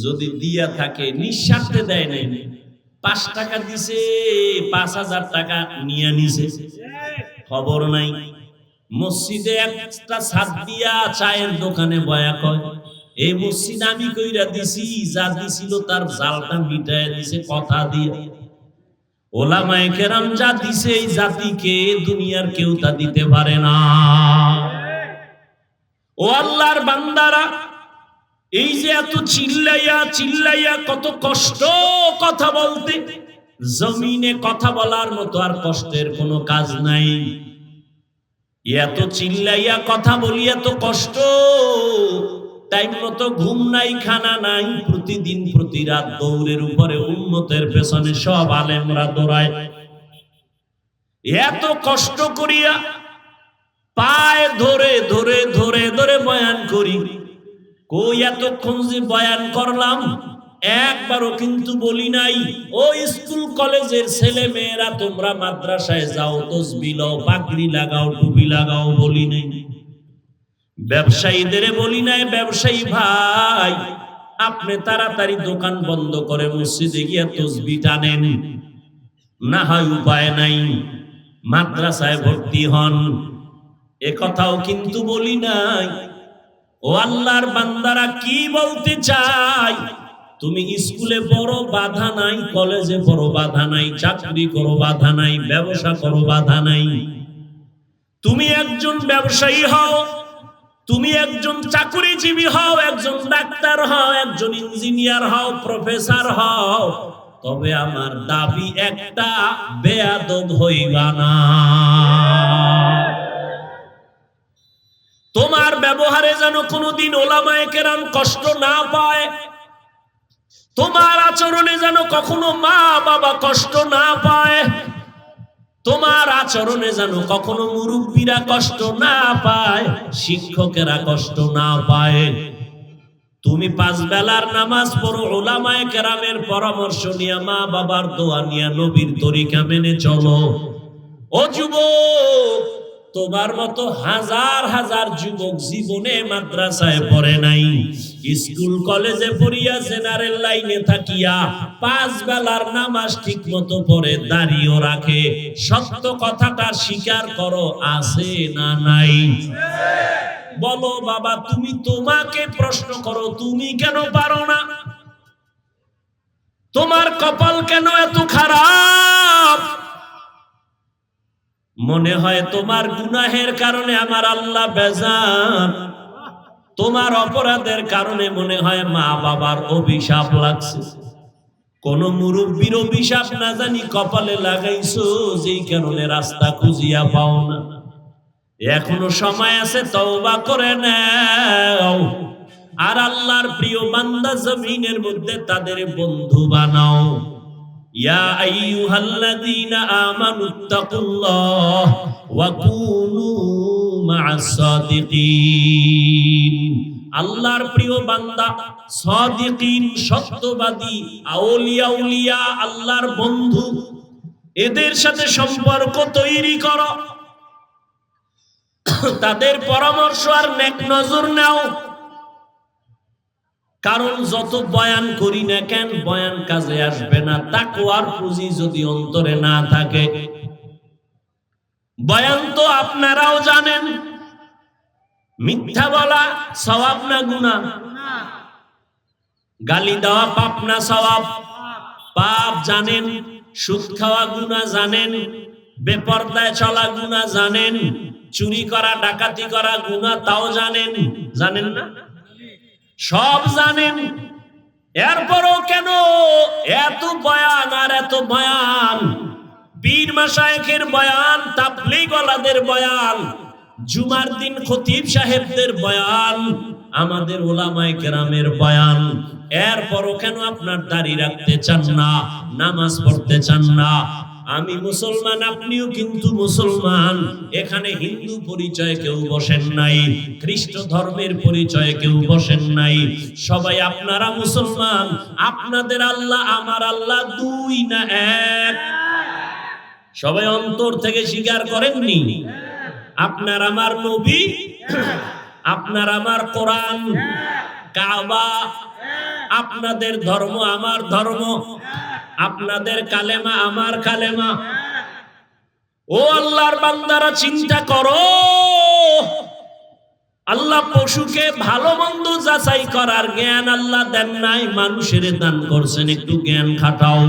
যদি দিয়া থাকে নিঃস্বার্থে দেয় নাই। 5 টাকা দিছে, 5000 টাকা নিয়ে নিছে, খবর নাই। মসজিদে একটা ছাদ দিয়া চায়ের দোকানে বয়া কয়, এই মসজিদ আমি কইরা দিছি, যা দিছিল তার জালটা মিটায় দিছে কথা দিয়ে। ওলামায়ে কেরাম যা দিছে এই জাতিকে দুনিয়ার কেউ তা দিতে পারে না। ও আল্লাহর বান্দারা, এই যে এত চিল্লাইয়া চিল্লাইয়া কত কষ্ট কথা বলতে, জমিনে কথা বলার মতো আর কষ্টের কোনো কাজ নাই। এত চিল্লাইয়া কথা বলি, এত কষ্ট, টাইম মতো ঘুম নাই, খানা নাই, প্রতিদিন প্রতি রাত দৌড়ের উপরে উম্মতের পেছনে সব আলেমরা দৌড়ায়। এত কষ্ট করিয়া পায়ে ধরে ধরে ধরে ধরে বয়ান করি। কই এতক্ষণ যে বয়ান করলাম একবারও কিন্তু বলি নাই, ও স্কুল কলেজের ছেলে মেয়েরা তোমরা মাদ্রাসায় যাও, তসবিহ লও, পাগড়ি লাগাও, টুপি লাগাও, বলি নাই। ব্যবসায়ীদের বলি নাই, ব্যবসায়ী ভাই আপনি তাড়াতাড়ি দোকান বন্ধ করে মসজিদে গিয়া তসবিহ টানেন, না হয় উপায় নাই, মাদ্রাসায় ভর্তি হন। এ কথাও কিন্তু বলি নাই। ও আল্লাহর বান্দারা, কি বলতে চাই, তুমি স্কুলে পড়ো বাধা নাই, কলেজে পড়ো বাধা নাই, চাকরি করো বাধা নাই, ব্যবসা করো বাধা নাই। তুমি একজন ব্যবসায়ী হও, তুমি একজন চাকরিজীবী হও, একজন ডাক্তার হও, একজন ইঞ্জিনিয়ার হও, প্রফেসর হও, তবে আমার দাবি একটা, বেয়াদব হইবা না। তোমার ব্যবহারে যেন কোনোদিন ওলামায়ে কেরাম কষ্ট না পায়, তোমার আচরণে যেন কখনো মা বাবা কষ্ট না পায়, তোমার আচরণে যেন কখনো মুরব্বীরা কষ্ট না পায়, শিক্ষকেরা কষ্ট না পায়। তুমি 5 বেলার নামাজ পড়ো, ওলামায়ে কেরামের পরামর্শ নিয়ে, মা বাবার দোয়া নিয়ে, নবীর তরিকা মেনে চলো। ও যুবক, তোমার মতো হাজার হাজার যুবক জীবনে মাদ্রাসায় পড়ে নাই, স্কুল কলেজে পড়িয়া জেনারেল লাইনে থাকিয়া 5 বেলার নামাজ ঠিক মতো পড়ে, দাঁড়িয়েও রাখে। সত্য কথাটা স্বীকার করো, আছে না নাই? বলো বাবা, তুমি তোমাকে প্রশ্ন করো, তুমি কেন পারো না? তোমার কপাল কেন এত খারাপ? মনে হয় তোমার গুনাহের কারণে আমার আল্লাহ বেজার, তোমার অপরাধের কারণে মনে হয় মা বাবার অভিশাপ লাগছে, কোন মুরব্বীর অভিশাপ না জানি কপালে লাগাইছো, যেই কারণে রাস্তা খুঁজিয়া পাও না। এখনো সময় আছে, তওবা করে নাও, আর আল্লাহর প্রিয় বান্দা জমিনের মধ্যে তাদের বন্ধু বানাও। ইয়া আইয়ুহাল্লাযীনা আমানুত্তাকুল্লাহ ওয়া কুনু মা'আস সাদিকিন। আল্লাহর প্রিয় বান্দা, সাদিকিন, সত্যবাদী, আউলিয়া উলিয়া, আল্লাহর বন্ধু, এদের সাথে সম্পর্ক তৈরি করো, তাদের পরামর্শ আর নেক নজর নাও। কারণ যত বয়ান করি না কেন, বয়ান কাজে আসবে না তাকওয়ার পুঁজি যদি অন্তরে না থাকে। বয়ান তো আপনারাও জানেন, মিথ্যা বলা সওয়াব না গুনাহ? গালি দেওয়া পাপ না সওয়াব? পাপ জানেন। সুদ খাওয়া গুনাহ জানেন। বেপরদায় চলা গুনাহ জানেন। চুরি করা ডাকাতি করা গুনাহ তাও জানেন। জানেন না? সব জানেন। এরপরও কেন এত বয়ান আর এত বয়ান? পীর মাশায়েখের বয়ান, তাবলীগ ওয়ালাদের বয়ান, জুমার দিন খতিব সাহেবদের বয়ান, আমাদের উলামায়ে কেরামের বয়ান, এরপরও কেন আপনার দাড়ি রাখতে চান না, নামাজ পড়তে চান না? আমি মুসলমান, আপনিও কিন্তু মুসলমান। এখানে হিন্দু পরিচয়ে কেউ বসেন নাই, খ্রিস্ট ধর্মের পরিচয়ে কেউ বসেন নাই। সবাই আপনারা মুসলমান। আপনাদের আল্লাহ আমার আল্লাহ দুই না এক? সবাই অন্তর থেকে স্বীকার করেননি? আপনার আমার নবী, আপনার আমার কোরআন, কাবা, আপনাদের ধর্ম আমার ধর্ম, আপনাদের কালেমা আমার কালেমা। ও আল্লাহর বান্দারা, চিন্তা করো। আল্লাহ পশুকে ভালো মন্দ যাচাই করার জ্ঞান আল্লাহ দেন নাই, মানুষের দান করছেন। একটু জ্ঞান খাটাও।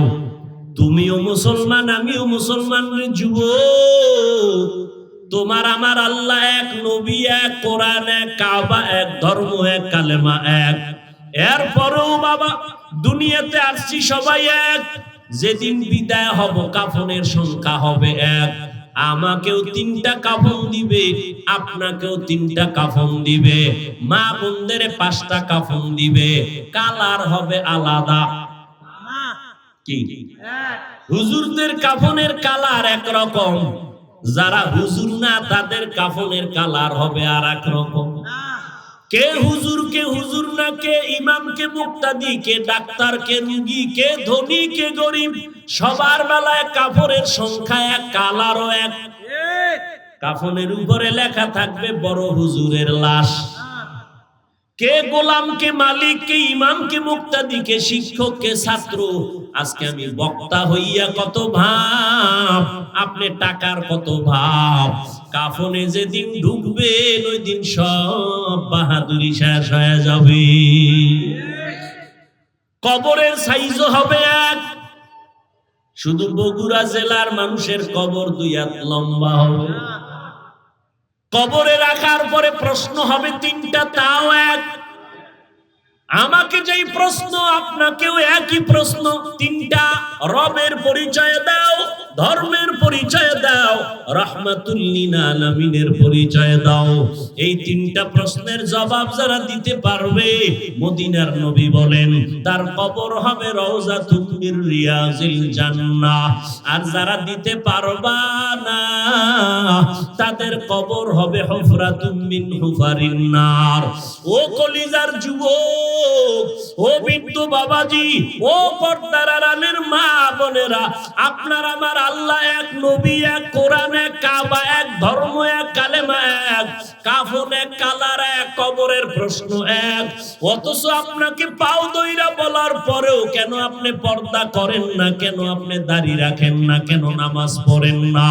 তুমিও মুসলমান, আমিও মুসলমান রে যুবক। তোমার আমার আল্লাহ এক, নবী এক, কোরআন এক, কাবা এক, ধর্ম এক, কালেমা এক। এরপরেও বাবা দুনিয়াতে আসছি সবাই এক। যেদিন বিদায় হব কাফনের সংখ্যা হবে এক। আমাকেও 3টা কাফন দিবে, আপনাকেও 3টা কাফন দিবে, মা বোনদের 5টা কাফন দিবে। কালার হবে আলাদা। কি? হুজুরদের কাফনের কালার একরকম, যারা হুজুর না তাদের কাফনের কালার হবে আর এক রকম। কে হুজুর কে হুজুর না, কে ইমাম কে মুক্তাদি, কে ডাক্তার কে রোগী, কে ধনী কে গরিব, সবার বেলায় কাফনের সংখ্যা এক, কালারও এক। কাফনের উপরে লেখা থাকবে বড় হুজুরের লাশ। কে গোলাম, কে মালিক, কে ইমাম, কে মুক্তাদি, কে শিক্ষক, কে ছাত্র। আজকে আমি বক্তা হইয়া কত ভাব, আপনি টাকার কত ভাব। কাফনে যেদিন ঢুকবেন ওই দিন সব বাহাদুরি শেষ হয়ে যাবে। কবরের সাইজও হবে এক। শুধু বগুড়া জেলার মানুষের কবর 2 হাত লম্বা হবে। কবরে রাখার পরে প্রশ্ন হবে 3টা, তাও এক। আমাকে যেই প্রশ্ন আপনাকেও একই প্রশ্ন। 3টা, রবের পরিচয় দাও, ধর্মের পরিচয় দাও, রাহমাতুল লিল আলামিনের পরিচয় দাও। এই 3টা প্রশ্নের জবাব যারা দিতে পারবে, মদিনার নবী বলেন তার কবর হবে রওজাতুম মির রিয়াজিল জান্নাহ। আর যারা দিতে পারবা না, তাদের কবর হবে হুফরাতুম মিন হুফারিন নার। ও কলিজার যুবক, ও বিন্দু বাবাজি, ও পর্দার আড়ালের মা বোনেরা, আপনার আমার আল্লাহ এক, নবী এক, কোরআন এক, কাবা এক, ধর্ম এক, কালেমা এক, কাফন এক, কালার এক, কবরের প্রশ্ন এক। অথচ আপনাকে পাও দইরা বলার পরেও কেন আপনি পর্দা করেন না, কেন আপনি দাড়ি রাখেন না, কেন নামাজ পড়েন না?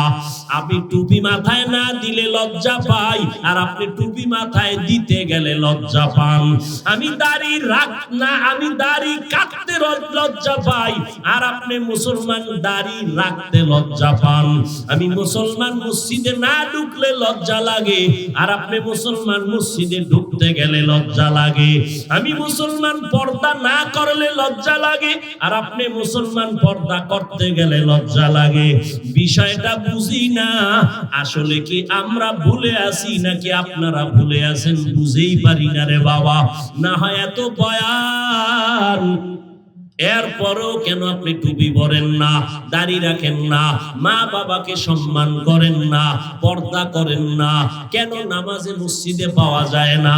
আমি টুপি মাথায় না দিলে লজ্জা পাই, আর আপনি টুপি মাথায় দিতে গেলে লজ্জা পান। আমি দাড়ি রাখ না, আমি দাড়ি কাটতে লজ্জা পাই, আর আপনি মুসলমান দাড়ি রাখতে লজ্জা পান। আমি মুসলমান মসজিদে না ঢুকলে লজ্জা লাগে, আর আপনি মুসলমান মসজিদে ঢুকতে গেলে লজ্জা লাগে। আমি মুসলমান পর্দা না করলে লজ্জা লাগে, আর আপনি মুসলমান পর্দা করতে গেলে লজ্জা লাগে। বিষয়টা বুঝি না, আসলে কি আমরা ভুলে আছি নাকি আপনারা ভুলে আছেন বুঝেই পারি না রে বাবা। না হয় এত বয়ান, এরপরেও কেন আপনি টুপি পরেন না, দাড়ি রাখেন না, মা বাবাকে সম্মান করেন না, পর্দা করেন না? কেন নামাজে মসজিদে পাওয়া যায় না?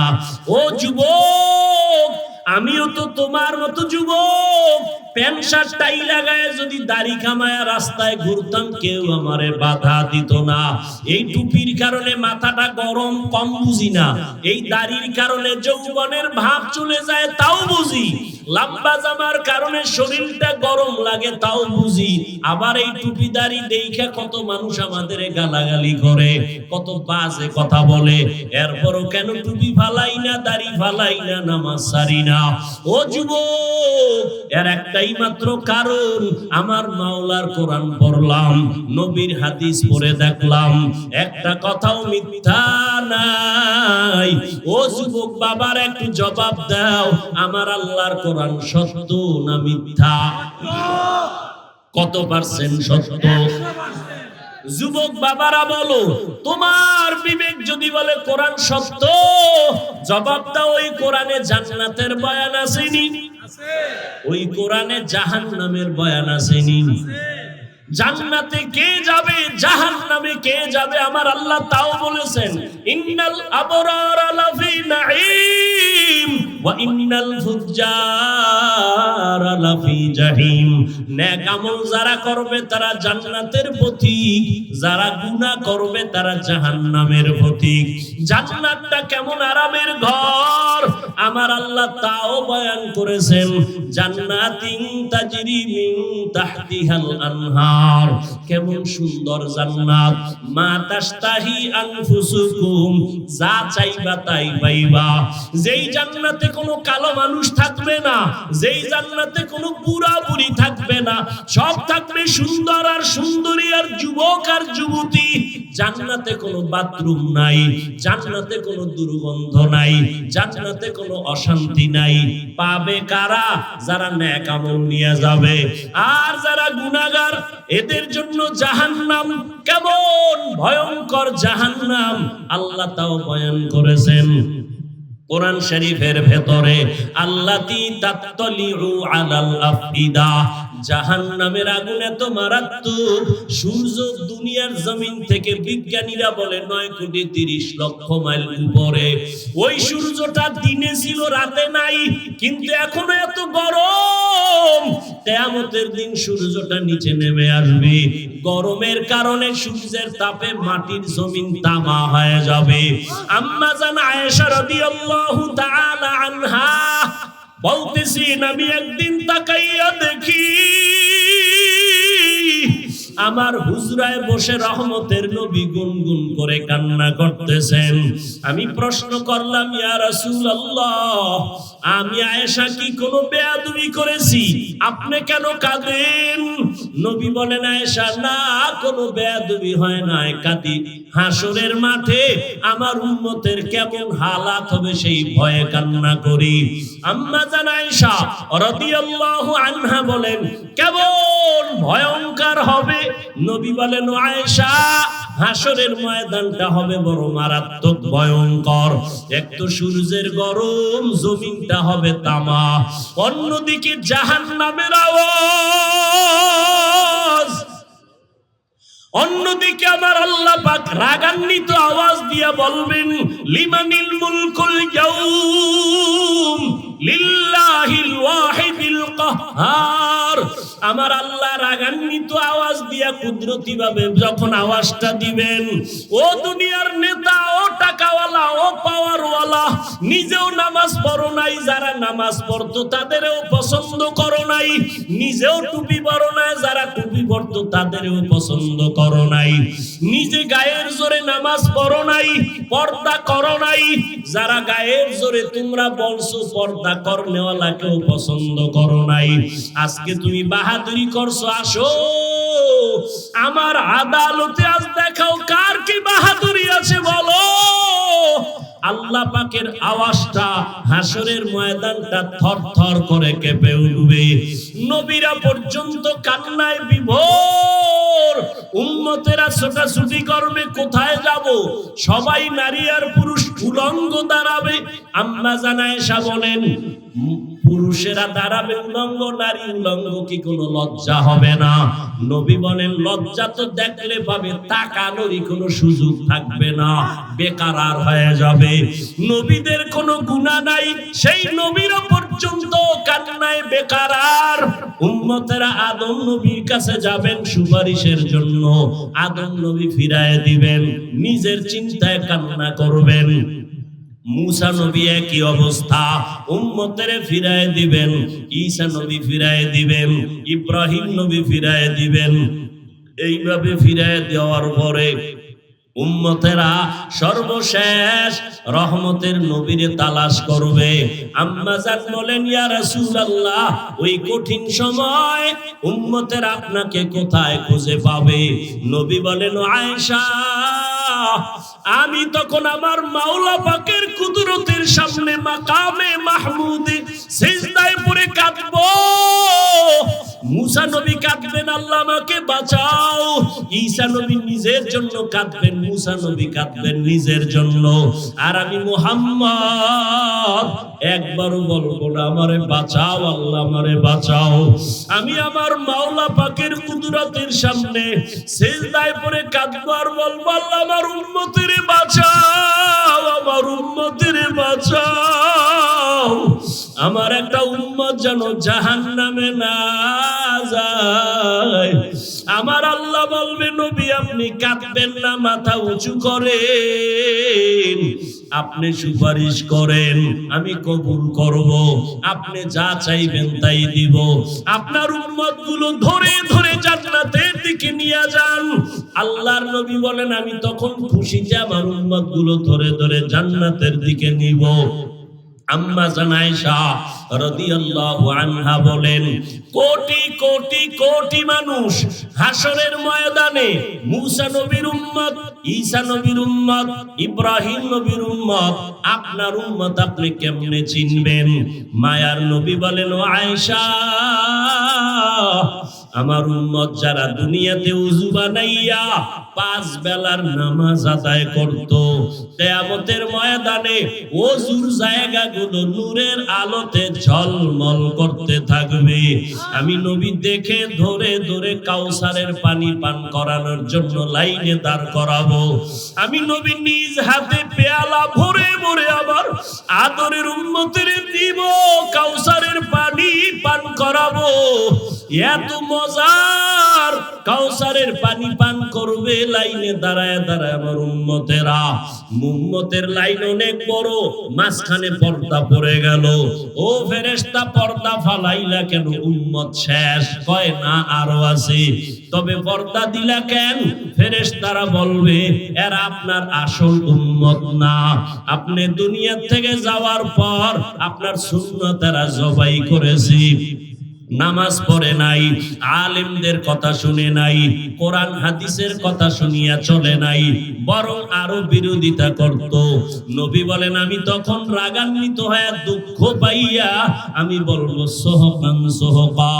ও যুবক, আমিও তো তোমার মতো যুবক। প্যান্ট শার্ট টাই লাগায় যদি দাড়ি কামায়া রাস্তায় ঘুরতাম, কেউ আমারে বাধা দিত না। এই টুপির কারণে মাথাটা গরম, কম বুঝি না। এই দাড়ির কারণে যৌবনের ভাব চলে যায়, তাও বুঝি। লম্বা জামার কারণে শরীরটা গরম লাগে, তাও বুঝি। আবার এই টুপি দাড়ি দেখে কত মানুষ আমাদের গালাগালি করে, কত বাজে কথা বলে। এরপরও কেন টুপি ফালাই না, দাড়ি ফালাই না, নামাজ সারি না? না। ও যুবক, এর একটাই মাত্র কারণ, আমার মাওলার কোরআন পড়লাম, নবীর হাদিস পড়ে দেখলাম, একটা কথাও মিথ্যা নাই। ও যুবক বাবার একটু জবাব দাও, আমার আল্লাহর কোরআন সত্য না মিথ্যা? কত পার্সেন্ট সত্য? যুবক বাবারা বলো, তোমার বিবেক যদি বলে কোরআন সত্য, জবাব দাও, ওই কোরআনে জান্নাতের বয়ান আসেনি? ওই কোরআনে জাহান্নামের বয়ান আসেনি? জান্নাতে কে যাবে, জাহান্নামে কে যাবে, আমার আল্লাহ তাও বলেছেন, ইন্নাল আবরারা লাফি নাঈম ওয়া ইন্নাল ফুজ্জারা লাফি জাহিম। নেক আমল যারা করবে তারা জান্নাতের পথিক, যারা গুনাহ করবে তারা জাহান্নামের পথিক। জান্নাতটা কেমন আরামের ঘর, আমার আল্লাহ তাও বয়ান করেছেন, জান্নাতিন তাজরি মিন তাহতিহাল আনহার, কেমন সুন্দর জান্নাত, মা তাশতাহি আনফুসুকুম, যা চাইবা তাই পাইবা। যেই জান্নাতে কোনো কালো মানুষ থাকবে না, যেই জান্নাতে কোনো বুড়া বুড়ি থাকবে না, সব থাকবে সুন্দর আর সুন্দরী আর যুবক আর যুবতী। জান্নাতে কোনো বাথরুম নাই, জান্নাতে কোনো দুর্গন্ধ নাই, জান্নাতে কোনো অশান্তি নাই। পাবে কারা? যারা নেক আমল নিয়ে যাবে। আর যারা গুনাহগার, এদের জন্য জাহান্নাম, কেমন ভয়ঙ্কর জাহান্নাম, আল্লাহ তাও বয়ান করেছেন কোরআন শরীফের ভেতরে, আল্লাতী তাত্তালিউ আলাল আফইদা, জাহান্নামের আগুন এত মারাত্মক, সূর্য দুনিয়ার জমিন থেকে বিজ্ঞানীরা বলে 9,30,00,000 মাইল উপরে। ওই সূর্যটা দিনে ছিল, রাতে নাই, কিন্তু এখনো এত গরম। কিয়ামতের দিন সূর্যটা নিচে নেমে আসবে, গরমের কারণে সূর্যের তাপে মাটির জমিন তামা হয়ে যাবে। আম্মা জান আয়েশা রাদিয়াল্লাহু তাআলা আনহা বলতেছেন, আমি একদিন তাকাইয়া দেখি আমার হুজরায় বসে রহমতের নবী গুনগুন করে কান্না করতেছেন। আমি প্রশ্ন করলাম, ইয়া রাসূলুল্লাহ, আমি আয়েশা কি কোনো বেয়াদবি করেছি, আপনি কেন কাঁদেন? নবী বলেন, আয়েশা, না, কোনো বেয়াদবি হয় নাই, কাঁদি হাসরের মাঠে আমার উম্মতের কেমন হালাত হবে সেই ভয়ে কান্না করি। আম্মা জান আয়েশা রাদিয়াল্লাহু আনহা বলেন, কেমন ভয়ঙ্কর হবে? নবী বলেন, আয়েশা, হাসরের ময়দানটা হবে বড় মারাত্মক ভয়ঙ্কর। এক তো সূর্যের গরম, জমিনটা হবে তামা, অন্যদিকে জাহান্নামের আওয়াজ, অন্যদিকে আমার আল্লাহ পাক রাগান্বিত আওয়াজ দিয়ে বলবেন, লিমানিল মুলকুল ইয়াউম লিল্লাহিল ওয়াহিদিল কাহ্হার। আমার আল্লাহ রাগান্বিত আওয়াজ দিয়া কুদরতি ভাবে যখন আওয়াজটা দিবেন, ও দুনিয়ার নেতা, ও টাকাওয়ালা, ও পাওয়ারওয়ালা, নিজেও নামাজ পড়ো নাই, যারা নামাজ পড়তো তাদেরও পছন্দ করো নাই, নিজেও টুপি পরো না, যারা টুপি পড়তো তাদেরও পছন্দ করো নাই, নিজে গায়ের জোরে নামাজ পড়ো নাই, পর্দা করো নাই, যারা গায়ের জোরে তোমরা বলছো পর্দা করনেওয়ালাকেও পছন্দ করো নাই। আজকে তুমি বাহাদুরি করছো, আসো আমার আদালতে, আজ দেখাও কার কি বাহাদুরি আছে, বলো। আল্লাহ পাকের আওয়াজটা, হাসরের ময়দানটা থরথর করে কেঁপে উঠবে। নবীরা পর্যন্ত কান্নায় বিভোর, উম্মতেরা ছোটাছুটি করবে, কোথায় যাব? সবাই নারী আর পুরুষ উলঙ্গ দাঁড়াবে। আম্মা জান আয়েশা বলেন, পুরুষেরা দাঁড়াবে উলঙ্গ, নারী উলঙ্গ, কি কোনো লজ্জা হবে না? নবী বলেন, লজ্জা তো দেখলে পাবে, তাকানোরই কোনো সুযোগ থাকবে না, বেকার হয়ে যাবে। নবীদের কোনো গুনাহ নাই, সেই নবীরা পর্যন্ত কান্নায় বেকার। উম্মতেরা আদম নবীর কাছে যাবেন সুপারিশের জন্য, আদম নবী ফিরায় দিবেন, নিজের চিন্তায় কান্না করবেন। মুসা নবী একই অবস্থা, উম্মতের ফিরায় দিবেন, ঈসা নবী ফিরায় দিবেন, ইব্রাহিম নবী ফিরায় দিবেন। এইভাবে ফিরায় দেওয়ার পরে উম্মতেরা সর্বশেষ রহমতের নবীরে তালাশ করবে। আম্মা জান বলেন, ইয়া রাসূলুল্লাহ, ওই কঠিন সময় উম্মতেরা আপনাকে কোথায় খুঁজে পাবে? নবী বলেন, আয়েশা, আমি তখন আমার মাওলা পাকের কুদরতের সামনে মাকামে মাহমুদে সিজদায় পড়ে কাঁদবো। মুসা নবী কাঁদবেন, আল্লাহ আমাকে বাঁচাও। ঈসা নবী নিজের জন্য কাঁদবেন, মুসা নবী কাঁদবেন নিজের জন্য। আর আমি মুহাম্মদ একবারও বলবো না আমারে বাঁচাও, আল্লাহ আমারে বাঁচাও। আমি আমার মাওলা পাকের কুদরতের সামনে সিজদায় পড়ে কাঁদবো আর বলবো, আল্লাহ আমার উম্মতের বাঁচাও, আমার উম্মতের বাঁচাও। আমার একটা উম্মত যেন জাহান্নামে না যায়। আমার আল্লাহ বলবে, নবী আপনি কাঁদবেন না, মাথা উঁচু করেন, আপনি সুপারিশ করেন, আমি কবুল করব। আপনি যা চাইবেন তাই দিব। আপনার উম্মত গুলো ধরে ধরে জান্নাতের দিকে নিয়ে যান। আল্লাহর নবী বলেন, আমি তখন খুশি যে আমার উম্মত গুলো ধরে ধরে জান্নাতের দিকে নিব। আম্মা জান আয়েশা রাদিয়াল্লাহু আনহা বলেন, কোটি কোটি কোটি মানুষ হাসরের ময়দানে মুসা নবীর উম্মত, ঈসা নবীর উম্মত, ইব্রাহিম নবীর উম্মত, আপনার উম্মত আপনি কেমনে চিনবেন? মায়ার নবী বলেন, ও আয়েশা, আমার উম্মত যারা দুনিয়াতে ওযু বানাইয়া 5 বেলার নামাজ আদায় করত, কিয়ামতের ময়দানে ওযুর জায়গাগুলো নূরের আলোতে ঝলমল করতে থাকবে। আমি নবী দেখে ধরে ধরে কাউসারের পানি পান করানোর জন্য লাইনে দাঁড় করাবো। আমি নবী নিজ হাতে পেয়ালা ভরে ভরে আবার আদরের উম্মতের দিব, কাউসারের পানি পান করাবো। এত মজার কাউসারের পানি পান করবে লাইনে দাঁড়ায় দাঁড়ায় আমার উম্মতেরা। উম্মতের লাইন অনেক বড়, মাঝখানে পর্দা পড়ে গেল। ও ফেরেশতা, পর্দা ফালাইলা কেন? উম্মত শেষ। কয় না, আরো আছে। তবে পর্দা দিলা কেন? ফেরেশতারা বলবে, এরা আপনার আসল উম্মত না। আপনি দুনিয়া থেকে যাওয়ার পর আপনার সুন্নাত এরা জবাই করেছে, নামাজ পড়ে নাই, আলেমদের কথা শুনে নাই, কোরআন হাদিসের কথা শুনিয়া চলে নাই, বরং আরো বিরোধিতা করত। নবী বলেন, আমি তখন রাগান্বিত হয়ে দুঃখ পাইয়া আমি বলবো, সোহকান সোহকা,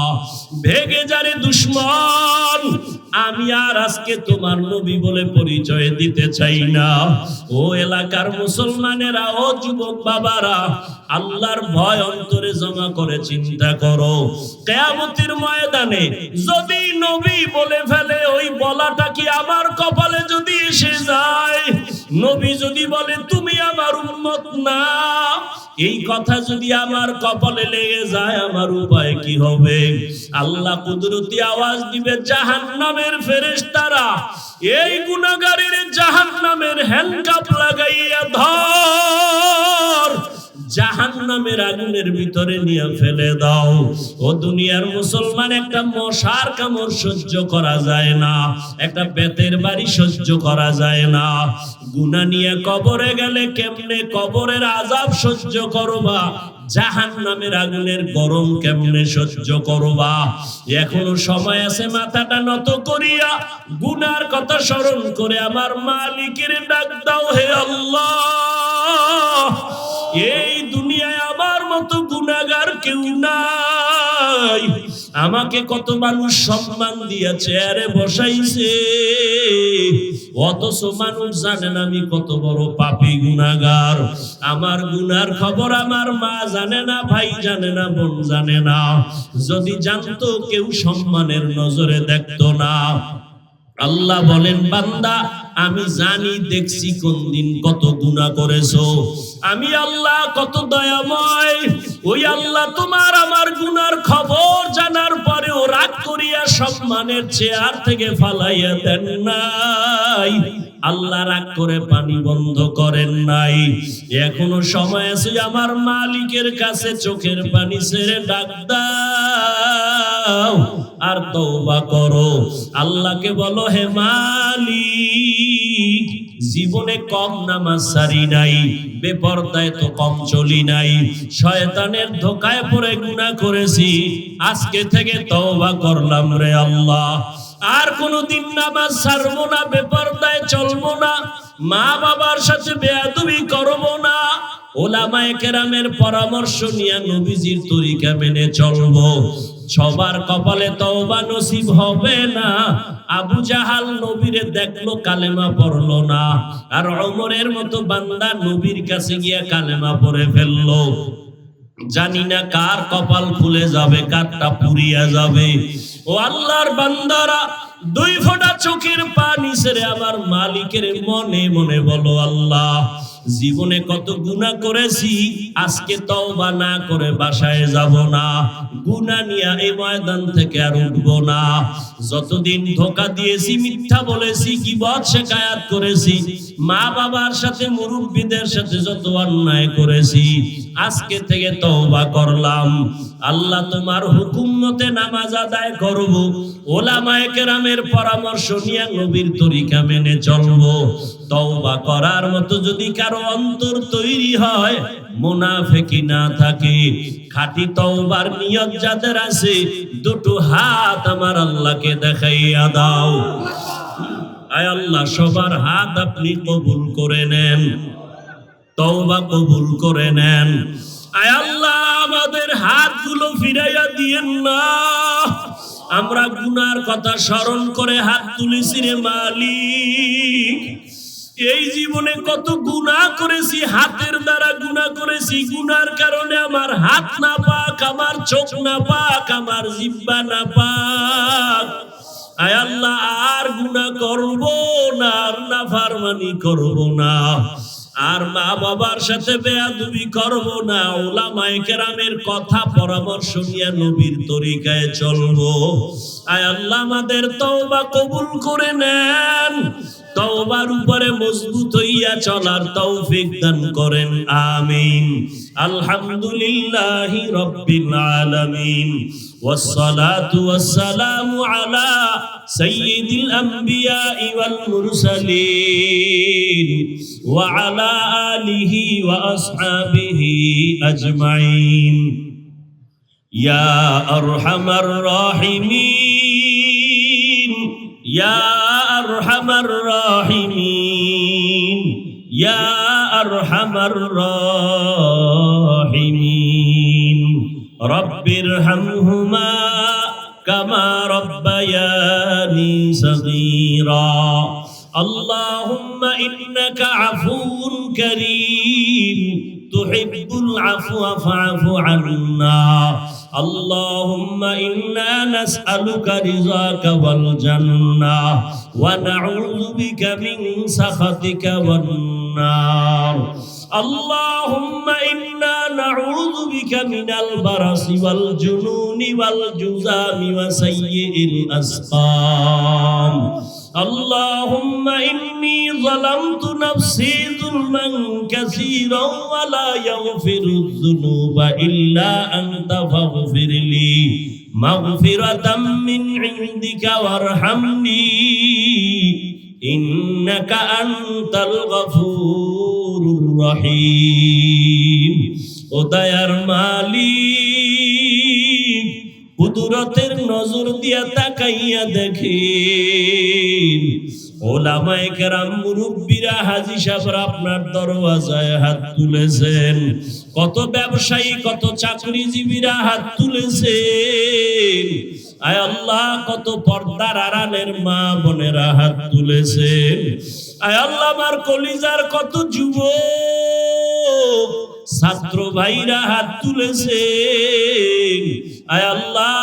ভেগে যারে দুশ্মন। আমি আর আজকে তোমার নবী বলে পরিচয় দিতে চাই না। ও এলাকার মুসলমানেরা, ও যুবক বাবারা, আল্লাহর ভয় অন্তরে জমা করে চিন্তা করো। কিয়ামতের ময়দানে যদি নবী বলে ফেলে, ওই বলাটা কি আমার কপালে যদি এসে যায়, নবী যদি বলে তুমি আমার উম্মত না, এই কথা যদি আমার কপালে লেগে যায়, আমার উপায় কি হবে? আল্লাহ কুদরতি আওয়াজ দিবে, জাহান্নামের ফেরেশতারা, এই গুনাহগারের জাহান্নামের হ্যান্ডকাপ লাগাইয়া ধর, জাহান্নামের আগুনের ভিতরে নিয়ে ফেলে দাও। ও দুনিয়ার মুসলমান, একটা মশার কামড় সহ্য করা যায় না, একটা বেতের বাড়ি সহ্য করা যায় না। গুনাহ নিয়ে কবরে গেলে কেমনে কবরের আযাব সহ্য করবা? জাহান্নামের আগুনের গরম কেমনে সহ্য করবা? এখনো সময় আছে, মাথাটা নত করিয়া গুনার কথা স্মরণ করে আমার মালিকের ডাক দাও, হে আল্লাহ, এই দুনিয়ায় আমার মতো গুনাহগার কেউ নাই। আমাকে কত মানুষ সম্মান দিয়া চেয়ারে বসাইছে, অথচ মানুষ জানেন আমি কত বড় পাপী গুনাহগার। আমার গুনার খবর আমার মা জানে না, ভাই জানে না, বোন জানে না। যদি জানতো কেউ সম্মানের নজরে দেখতো না। আল্লাহ বলেন, বান্দা আমি জানি, দেখছি কোন দিন কত গুনাহ করেছো। আমি আল্লাহ কত দয়াময়। ওই আল্লাহ তোমার আমার গুনার খবর জানার পরেও রাগ করিয়া সম্মানের চেয়ার থেকে ফালাইয়া দেন নাই। আল্লাহ রাগ করে পানি বন্ধ করেন নাই। এখনো সময় আছে, আমার মালিকের কাছে চোখের পানি ছেড়ে ডাক দাও আর তওবা করো। আল্লাহকে বলো, হে মালিক, জীবনে কম নামাজ সারি নাই, বেপরদায় তো কম চলি নাই, শয়তানের ধোকায় পড়ে গুনাহ করেছি। আজকে থেকে তওবা করলাম রে আল্লাহ, আর কোনদিন নামাজ ছাড়বো না, বেপরদায় চলবো না, মা বাবার সাথে বেয়াদবি করবো না, ওলামায়ে কেরামের পরামর্শ নিয়ে নবীজির তরিকা মেনে চলবো। সবার কপালে তওবা নসিব হবে না। আবু জাহাল নবীরে দেখলো, কালেমা পড়লো না, আর ওমরের মতো বান্দা নবীর কাছে গিয়ে কালেমা পড়ে ফেললো। জানি না কার কপাল খুলে যাবে, কারটা পুড়িয়া যাবে। ও আল্লাহর বান্দারা, দুই ফোঁটা চোখের পানি ছেড়ে আমার মালিকের মনে মনে বলো, আল্লাহ জীবনে কত গুনাহ করেছি, আজকে তওবা না করে বাসায় যাব না, গুনাহ নিয়ে এই ময়দান থেকে আর উঠবো না। যতদিন ধোঁকা দিয়েছি, মিথ্যা বলেছি, গীবত শিকায়াত করেছি, মা বাবার সাথে মুরব্বিদের সাথে যত অন্যায় করেছি, আজকে থেকে তওবা করলাম। আল্লাহ তোমার হুকুম মতে নামাজ আদায় করব, ওলামায়ে কেরামের পরামর্শ নিয়ে নবীর তরিকা মেনে চলবো। তওবা করার মতো যদি কারো অন্তর তৈরি হয়, মুনাফিকি না থাকে, খাঁটি তওবার নিয়ত যাদের আছে, দুটো হাত আমার আল্লাহকে দেখাইয়া দাও। আয় আল্লাহ, সবার হাত আপনি কবুল করে নেন, তওবা কবুল করে নেন। আয় আল্লাহ, আমাদের হাতগুলো ফিরাইয়া দিয়েন না। আমরা গুনার কথা স্মরণ করে হাত তুলেছি রে মালিক। এই জীবনে কত গুনাহ করেছি, হাতের দ্বারা গুনাহ করেছি, গুনার কারণে আমার হাত না পাক, আমার চোখ না পাক, আমার জিহ্বা না পাক। আয় আল্লাহ, আর গুনাহ করব না, আর নাফরমানি করব না, আর মা বাবার সাথে বেয়াদবি করব না, ওলামায়ে কেরামের কথা পরামর্শ নিয়ে নবীর তরিকায় চলবো। আয় আল্লাহ, আমাদের তওবা কবুল করে নেন, তওবার উপরে মজবুত হইয়া চলার তৌফিক দান করেন, আমিন। আলহামদুলিল্লাহি রাব্বিল আলামিন, والصلاة والسلام على سيد الأنبياء والمرسلين وعلى آله وأصحابه أجمعين يا أرحم الراحمين يا أرحم الراحمين يا أرحم الراحمين رب ارحمهما كما ربياني صغيرا اللهم إنك عفو كريم تحب العفو فاعف عنا اللهم إنا نسألك رضاك والجنة ونعوذ بك من سخطك والنار اللهم إنا نعوذ بك من البرص والجنون والجذام وسيء الأسقام اللهم إني ظلمت نفسي ظلما كثيرا ولا يغفر الذنوب إلا أنت فاغفر لي مغفرة من عندك وارحمني إنك أنت الغفور الرحيم ও দয়ার মালিক কুদরতের নজর দিয়া তাকাইয়া দেখেন ওলামায়ে কেরাম মুরব্বিরা হাজী সাহেবরা আপনার দরওয়াজায় হাত তুলেছেন কত ব্যবসায়ী কত চাকরিজীবীরা হাত তুলেছেন আয় আল্লাহ কত পর্দার আড়ালের মা বোনেরা হাত তুলেছেন আয় আল্লাহ আমার কলিজার কত যুবক ছাত্র ভাইরা হাত তুলেছেন আয় আল্লাহ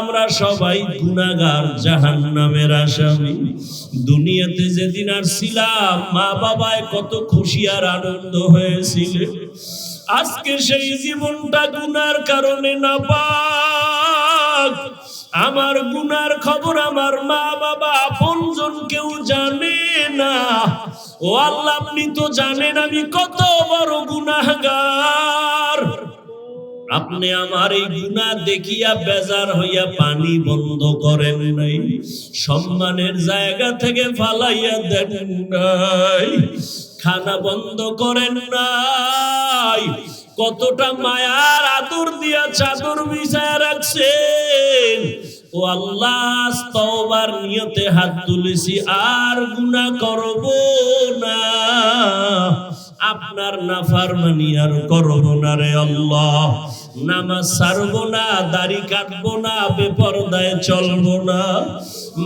আমরা সবাই গুনাহগার জাহান্নামের আসামি দুনিয়াতে যেদিন আসছিলাম মা বাবায় কত খুশি আর আনন্দ হয়েছিল আজকে সেই জীবনটা গুনার কারণে নাপাক আমার গুনার খবর আমার মা বাবা আপনজন কেউ জানে না ও আল্লাহ আপনি তো জানেন আমি কত বড় গুনাহগার আপনি আমার এই গুনাহ দেখিয়া বেজার হইয়া পানি বন্ধ করেন নাই, সম্মানের জায়গা থেকে ফালাইয়া দেন নাই, খানা বন্ধ করেন নাই, কতটা মায়ার আদর দিয়া চাদর বিছায়া রাখছেন। ও আল্লাহ, তওবার নিয়তে হাত তুলেছি, আর গুনাহ করব না, আপনার নাফরমানি আর করব না রে আল্লাহ। নামাজ ছাড়বো না, দাড়ি কাটবো না, বেপরদায় চলবো না,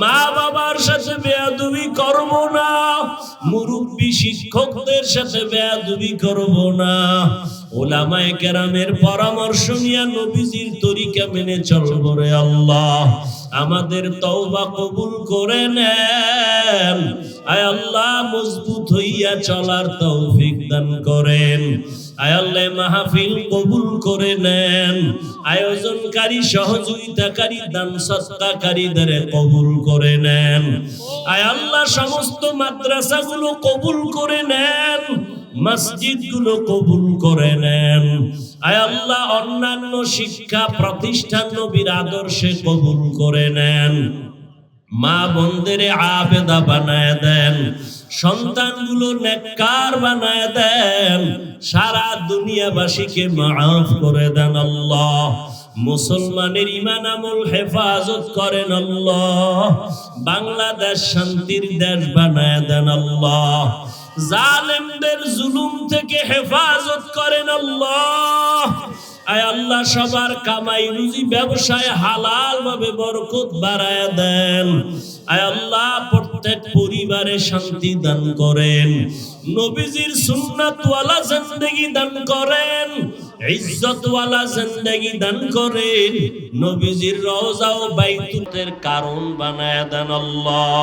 মা বাবার সাথে বেয়াদবি করব না, মুরব্বী শিক্ষকদের সাথে বেয়াদবি করব না, উলামায়ে কেরামের পরামর্শ নিয়ে নবীজির তরিকা মেনে চলবো রে আল্লাহ। আমাদের তওবা কবুল করে নেন, আয় আল্লাহ মজবুত হইয়া চলার তৌফিক দান করেন, আয় আল্লাহ মাহফিল কবুল করে নেন, আয়োজনকারী সহযোগিতাকারী দান সদকাকারীদের কবুল করে নেন, আয় আল্লাহ সমস্ত মাদ্রাসাগুলো কবুল করে নেন, মসজিদগুলো কবুল করে নেন, আয় আল্লাহ অন্যান্য শিক্ষা প্রতিষ্ঠান নবীর আদর্শে কবুল করে নেন, মা বোনদের আবেদা বানায় দেন, সন্তানগুলো নেককার বানায় দেন, সারা দুনিয়াবাসীকে মাফ করে দেন আল্লাহ। মুসলমানের ঈমান আমল হেফাজত করেন আল্লাহ, বাংলাদেশ শান্তির দেশ বানায় দেন আল্লাহ, জালেমদের জুলুম থেকে হেফাজত করেন আল্লাহ। আয় আল্লাহ সবার কামাই রুজি ব্যবসায় হালাল ভাবে বরকত বাড়ায় দেন, আয় আল্লাহ প্রত্যেক পরিবারে শান্তি দান করেন, নবীজির সুন্নাত ওয়ালা জিন্দেগি দান করেন, ইজ্জত ওয়ালা জিন্দেগি দান করেন, নবীজির রওজা ও বাইতুলের কারণ বানায় দেন আল্লাহ।